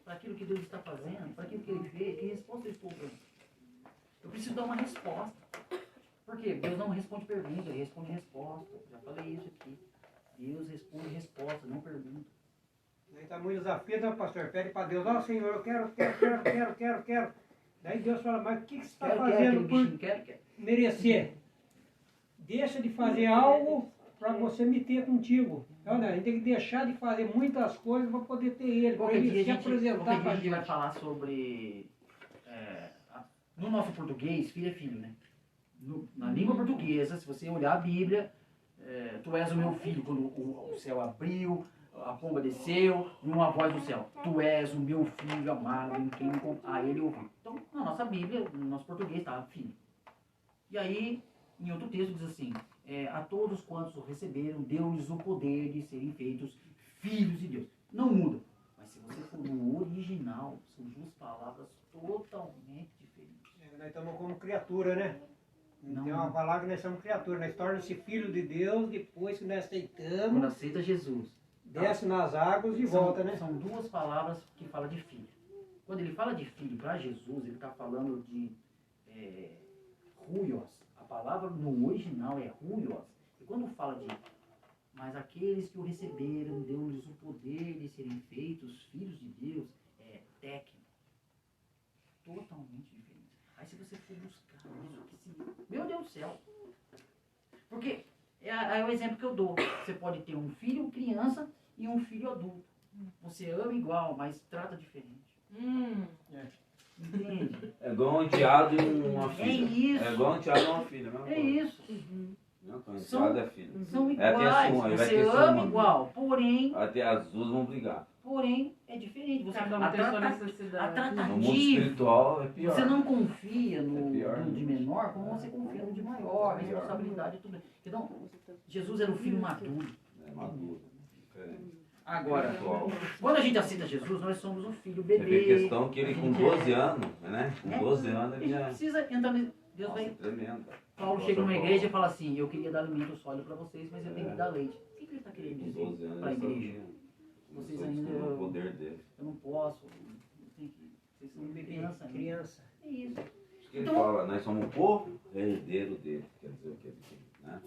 Para aquilo que Deus está fazendo, para aquilo que Ele fez? Que resposta eu estou dando? Eu preciso dar uma resposta. Por quê? Deus não responde pergunta, Ele responde resposta. Já falei isso aqui. Deus responde resposta, não pergunta. Aí está muito desafio, né, pastor? Pede para Deus: ó, Senhor, eu quero. Daí Deus fala: mas o que você está fazendo por merecer? Deixa de fazer algo para você me ter contigo. Olha, a gente tem que deixar de fazer muitas coisas para poder ter Ele, para Ele se apresentar para a a gente vai gente. falar sobre... no nosso português, filho é filho, né? Na língua portuguesa, se você olhar a Bíblia, tu és o meu filho. Quando o céu abriu, a pomba desceu, numa voz do céu: tu és o meu filho amado, em quem a ele ouviu. Então, na nossa Bíblia, no nosso português, está filho. E aí, em outro texto diz assim: a todos quantos o receberam, deu-lhes o poder de serem feitos filhos de Deus. Não muda. Mas se você for no original, são duas palavras totalmente diferentes. Nós estamos como criatura, né? Não. Tem uma palavra que nós somos criatura. Nós tornamos-se filho de Deus depois que nós Quando aceitamos, aceita Jesus. desce nas águas e volta, né? São duas palavras que falam de filho. Quando ele fala de filho para Jesus, ele está falando de ruios. A palavra no original é ruios. E quando fala de mas aqueles que o receberam, deu-lhes o poder de serem feitos filhos de Deus, é técnico. Totalmente diferente. Aí se você for buscar isso, meu Deus do céu. Porque é o exemplo que eu dou. Você pode ter um filho criança e um filho adulto. Você ama igual, mas trata diferente. Entende? É igual um enteado e uma filha. É isso. É igual um enteado e uma filha. Mesma É coisa. isso. Não, então, São- enteado é filha. São É, tem a iguais. sua, vai Você ter sua, ama mano. igual. Até as duas vão brigar. Porém, é diferente. Você Cada um tem sua a necessidade. No mundo tratativa. espiritual é pior. Você não confia no, É pior, no de menor como você confia no de maior, É pior. responsabilidade e tudo. Então, Jesus era um filho maduro. É maduro. Diferente. Agora, Espiritual. quando a gente aceita Jesus, nós somos um filho Você vê bebê. a questão que ele com 12 anos, né? Com 12 anos A ele gente já... precisa entrar nesse... Deus Nossa, vai... tremendo. Paulo chega numa igreja e fala assim, eu queria dar alimento sólido para vocês, mas eu tenho que dar leite. O que ele está querendo Com 12 dizer anos para a ele igreja? sabia. Vocês Começou a ainda- descobrir o poder dele. Eu não posso, eu tenho que... Vocês são criança ainda. Criança. É isso. Isso que ele Então- fala, nós somos o povo herdeiro dele. Quer dizer o que? Né?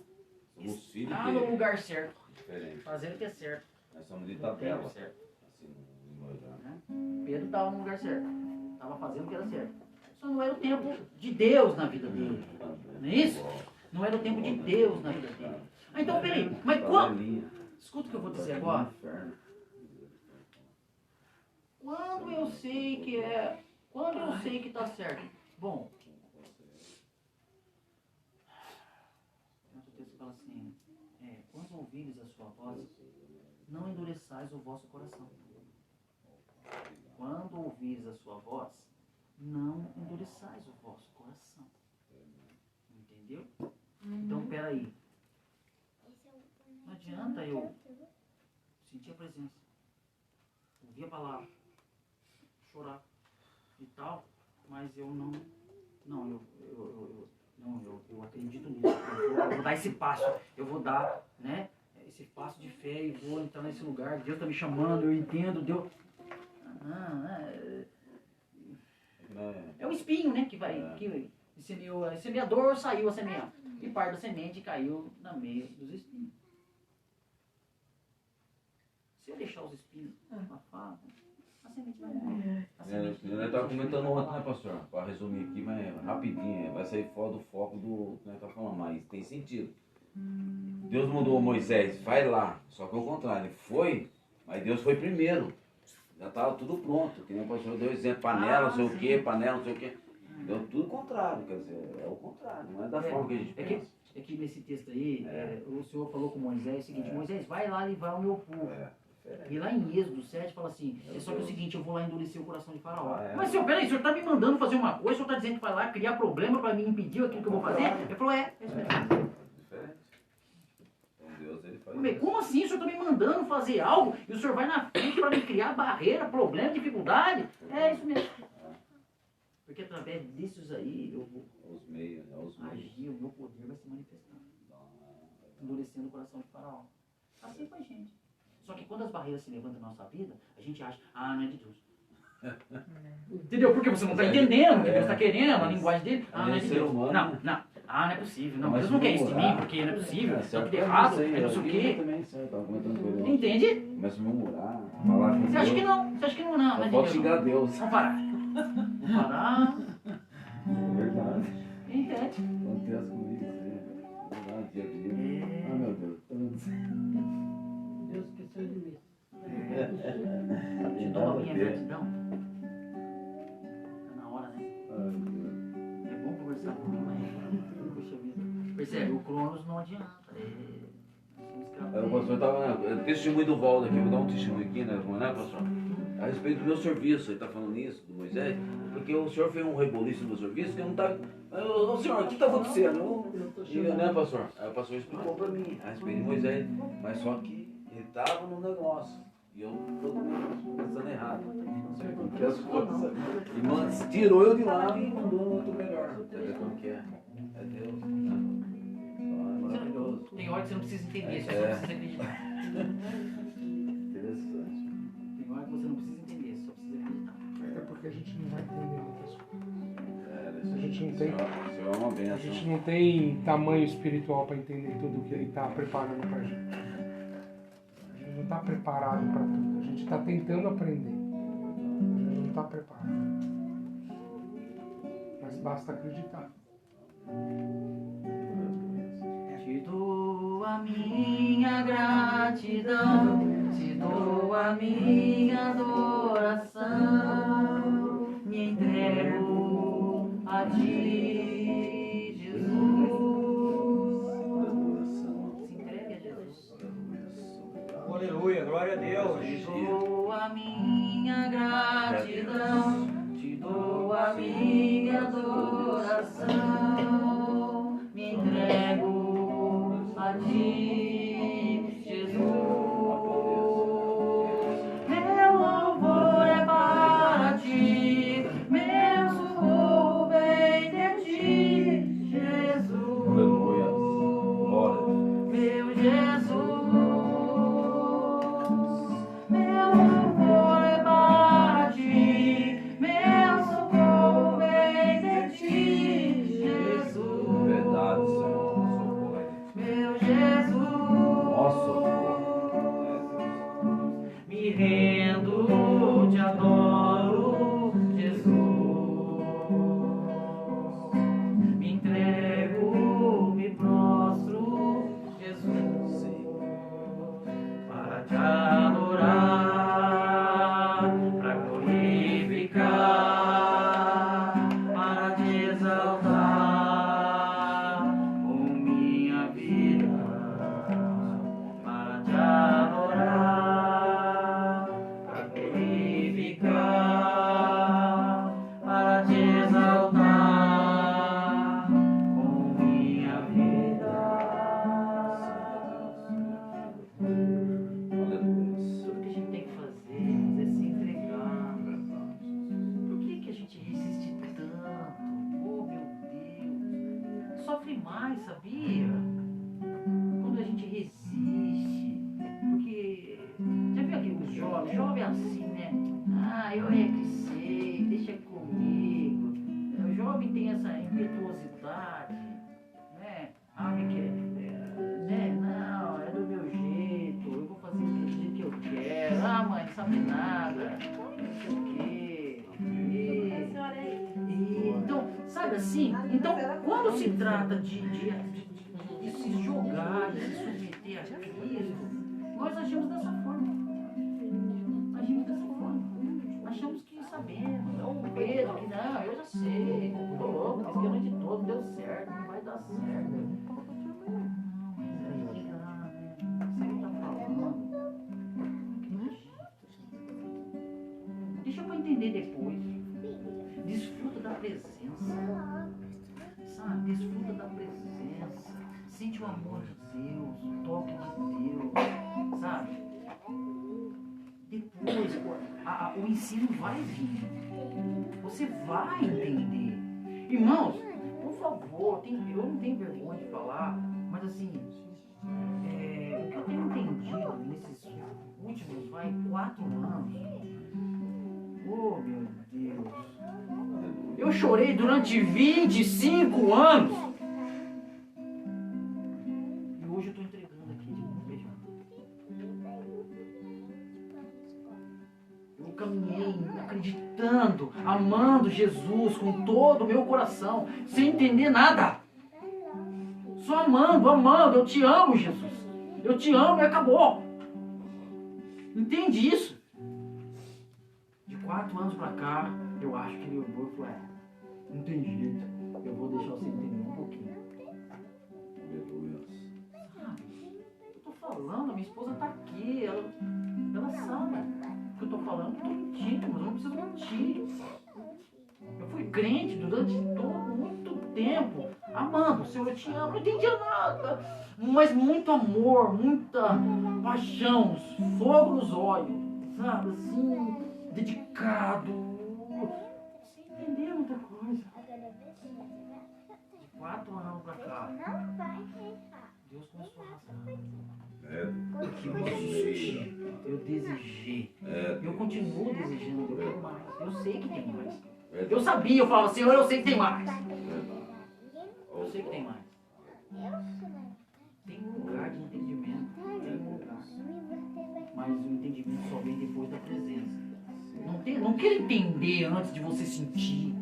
Somos filhos Está no dele. lugar certo, Diferente. fazendo o que é certo, Nós somos de no tempo tabela. certo. Assim, no evangelho. Né? Pedro estava no lugar certo, estava fazendo o que era certo. Só não era o tempo de Deus na vida dele. Não é isso? Não era o tempo de Deus na vida dele. Ah, então peraí, mas quando... Escuta o que eu vou dizer agora. Quando eu sei que é... Quando eu sei que está certo? Bom... O texto fala assim... quando ouvires a sua voz, não endureçais o vosso coração. Quando ouvires a sua voz, não endureçais o vosso coração. Entendeu? Então, peraí. Não adianta eu sentir a presença, ouvir a palavra, chorar e tal, mas eu não... Não, eu acredito nisso. Eu vou dar esse passo. Eu vou dar, né, esse passo de fé e vou entrar nesse lugar. Deus está me chamando, eu entendo, Deus... É o espinho, né, que vai... Que semeou, a semeador saiu a semear. E parte da semente caiu no meio dos espinhos. Se eu deixar os espinhos abafar, a semente vai morrer. A semente Nós estávamos comentando ontem, né, pastor? Para resumir aqui, mas rapidinho, vai sair fora do foco do que nós estamos falando, mas tem sentido. Deus mandou Moisés, vai lá. Só que ao contrário, ele foi, mas Deus foi primeiro. Já estava tudo pronto. Que nem o pastor deu exemplo, panela, não sei o quê, panela, não sei o quê. Deu tudo contrário, quer dizer, é o contrário, não é da forma que a gente pensa. É que nesse texto aí, o Senhor falou com Moisés o seguinte, Moisés, vai lá livrar o meu povo. E lá em Êxodo 7 fala assim, só que é o seguinte, eu vou lá endurecer o coração de Faraó. Mas senhor, peraí, o senhor está me mandando fazer uma coisa, o senhor está dizendo que vai lá criar problema para me impedir aquilo que eu vou fazer? Ele falou, é isso mesmo. Diferente. Então Deus, ele faz Mas isso. como assim? O senhor está me mandando fazer algo e o senhor vai na frente para me criar barreira, problema, dificuldade? É isso mesmo. Porque através disso aí eu vou Os meios, né? Os meios. agir, o meu poder vai se manifestando. Endurecendo o coração de Faraó. Assim com a gente. Só que quando as barreiras se levantam na nossa vida, a gente acha, não é de Deus. Entendeu? Porque você não está entendendo o que Deus está querendo, a linguagem dele. Não é de ser Deus. humano, Não, né? não. Não é possível. Não, Mas Deus não quer isso de murmurar, mim, porque não é possível. Tá certo, tudo errado, eu é não sei o quê. também, certo, tava comentando com ele. Entende? Começa a murmurar, falar com Você acha que Deus. não? Você acha que não? Não, não é Só de pode Deus. xingar não. Deus. Vamos parar. Vamos parar. É verdade. Entende? Acontece comigo, é verdade, dia a dia. Ah, meu Deus. Deus esqueceu de mim. Te dou a minha gratidão. Tá na hora, né? É bom conversar com mim, mas... Puxa vida. Percebe? O Cronos não adianta. Nós somos escravos O dele. pastor estava, né? Testemunho do Valdo aqui, vou dar um testemunho aqui, né, pastor? A respeito do meu serviço, ele está falando isso, do Moisés, porque o senhor fez um reboliço no meu serviço que eu não está. Ô senhor, o que está acontecendo? Né, pastor? Aí o pastor explicou para mim a respeito de Moisés, mas só que ele estava no negócio. E eu todo mundo pensando errado. Não sei como que é as coisas. E tirou eu de lá e mandou no outro melhor. Você vê como que é? É Deus. Né? É maravilhoso. Tem hora que você não precisa entender, você só precisa acreditar. Interessante. Tem hora que você não precisa entender, você só precisa acreditar. É porque a gente não vai entender muitas coisas. A gente não tem- Isso é uma A benção. gente não tem tamanho espiritual para entender tudo que ele está preparando para a gente. A gente não está preparado para tudo. A gente está tentando aprender. A gente não está preparado. Mas basta acreditar. Te dou a minha gratidão, te dou a minha adoração, me entrego a ti, Jesus. Se entregue a Jesus. Aleluia, glória a Deus. Te dou a minha gratidão, te dou a minha adoração, me entrego a ti, Jesus. Meu louvor é para ti, meu socorro vem de ti, Jesus. Aleluia. Glória. Meu Jesus. Meu louvor é para ti, meu socorro vem de ti, Jesus. Verdade, Senhor. Socorro. Meu Jesus. Nosso socorro. Me rendo, te adoro, Jesus. Me entrego, me prostro, Jesus. Para te adorar, para glorificar, para te exaltar com minha vida, para te adorar, para glorificar, para te exaltar com minha vida. Aleluia. Tudo que a gente tem que fazer é se entregar. Por que a gente resiste tanto? Oh, meu Deus. Sofre mais, sabia? Quando a gente resiste. Porque, já viu aqueles jovens? Jovem é assim, né? Ah, eu é que sei, deixa comigo. O jovem tem essa impetuosidade, né? Ah, me quer. Né? Não, é do meu jeito, eu vou fazer do jeito que eu quero. Ah, mãe, não sabe nada. Não sei o quê. Então, sabe assim? Então, quando se trata de se jogar, de se submeter a Cristo, nós agimos dessa forma. Agimos dessa forma. Achamos que sabemos. É um Pedro que não, eu já sei. Tô louco, fiz que a noite toda, deu certo, não vai dar certo. Deixa pra entender depois. Desfruta da presença. Sabe? Desfruta da presença. Sente o amor de Deus, o toque de Deus. Sabe? Depois, o ensino vai vir. Você vai entender. Irmãos, por favor, eu não tenho vergonha de falar, mas assim, o que eu tenho entendido nesses últimos 4 anos, oh meu Deus, eu chorei durante 25 anos e hoje eu estou entregando aqui de mão beijada. Eu caminhei acreditando, amando Jesus com todo o meu coração, sem entender nada. Só amando, eu te amo, Jesus. Eu te amo e acabou. Entende isso? De 4 anos pra cá, eu acho que meu amor falou, não tem jeito, eu vou deixar você entender um pouquinho. Aleluia. Sabe? Eu tô falando, a minha esposa tá aqui, ela sabe. que eu tô falando, eu tô mentindo, mas eu não preciso mentir. Eu fui crente durante muito tempo, amando o Senhor, eu te amo, não entendia nada, mas muito amor, muita paixão, fogo nos olhos, sabe, assim, dedicado, sem entender muita coisa. De 4 anos pra cá, Deus começou a rasgar. Porque eu insisti, eu desejei, eu continuo desejando, eu quero mais, eu sei que tem mais. Eu sabia, eu falava, Senhor, eu sei que tem mais. Eu sei que tem mais. Tem um lugar de entendimento, tem um lugar. Mas o entendimento só vem depois da presença. Não quer entender antes de você sentir.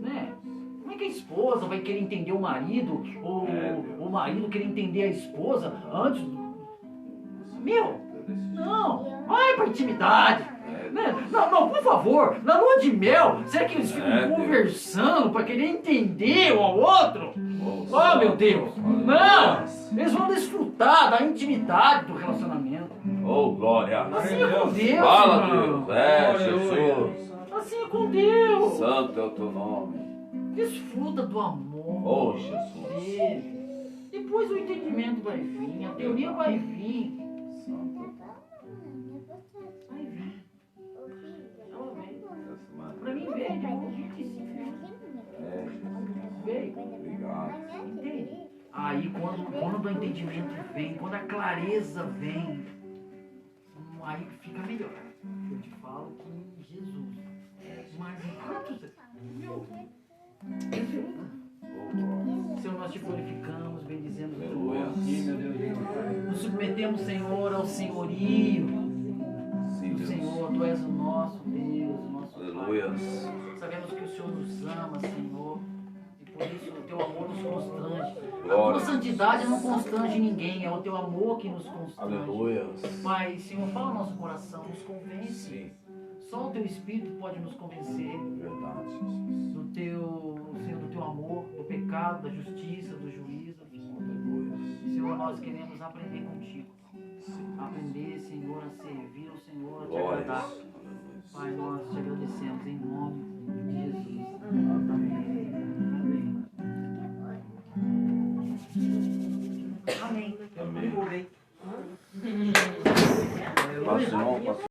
Né? Como é que a esposa vai querer entender o marido? Ou o marido querer entender a esposa antes? Meu, não. Vai pra intimidade. Né? Não, por favor, na lua de mel, será que eles ficam conversando para querer entender um ao outro? Oh, meu Deus! Não! Eles vão desfrutar da intimidade do relacionamento. Oh, glória! Assim é com Deus, Fala, irmão. Deus! Jesus! Assim é com Deus. Santo é o teu nome. Desfruta do amor. Oh, Jesus! Dele. Depois o entendimento vai vir, a teoria vai vir. Vai vir. Ela vem. Pra mim veio de novo. Veio. Obrigado. Entende? Aí quando o entendimento vem, quando a clareza vem, aí fica melhor. Eu te falo que Jesus. Mas enquanto meu, Senhor, nós te glorificamos, bendizemos o teu nome. Nos submetemos, Senhor, ao senhorio. Sim, O Deus. Senhor, tu és o nosso Deus, o nosso Aleluia. Pai. Sabemos que o Senhor nos ama, Senhor. E por isso o teu amor nos constrange. A Glória. tua santidade não constrange ninguém, é o teu amor que nos constrange. Aleluia. Pai, Senhor, fala o nosso coração, nos convence. Sim, Só o teu Espírito pode nos convencer verdade, Jesus. do teu, Senhor, do teu amor, do pecado, da justiça, do juízo. Aleluia. Senhor, nós queremos aprender contigo. Aprender, Senhor, a servir ao Senhor, a te Glória. agradar. Aleluia. Pai, nós te agradecemos em nome de Jesus. Amém. Amém. Amém. Amém. Paz, irmão, paz.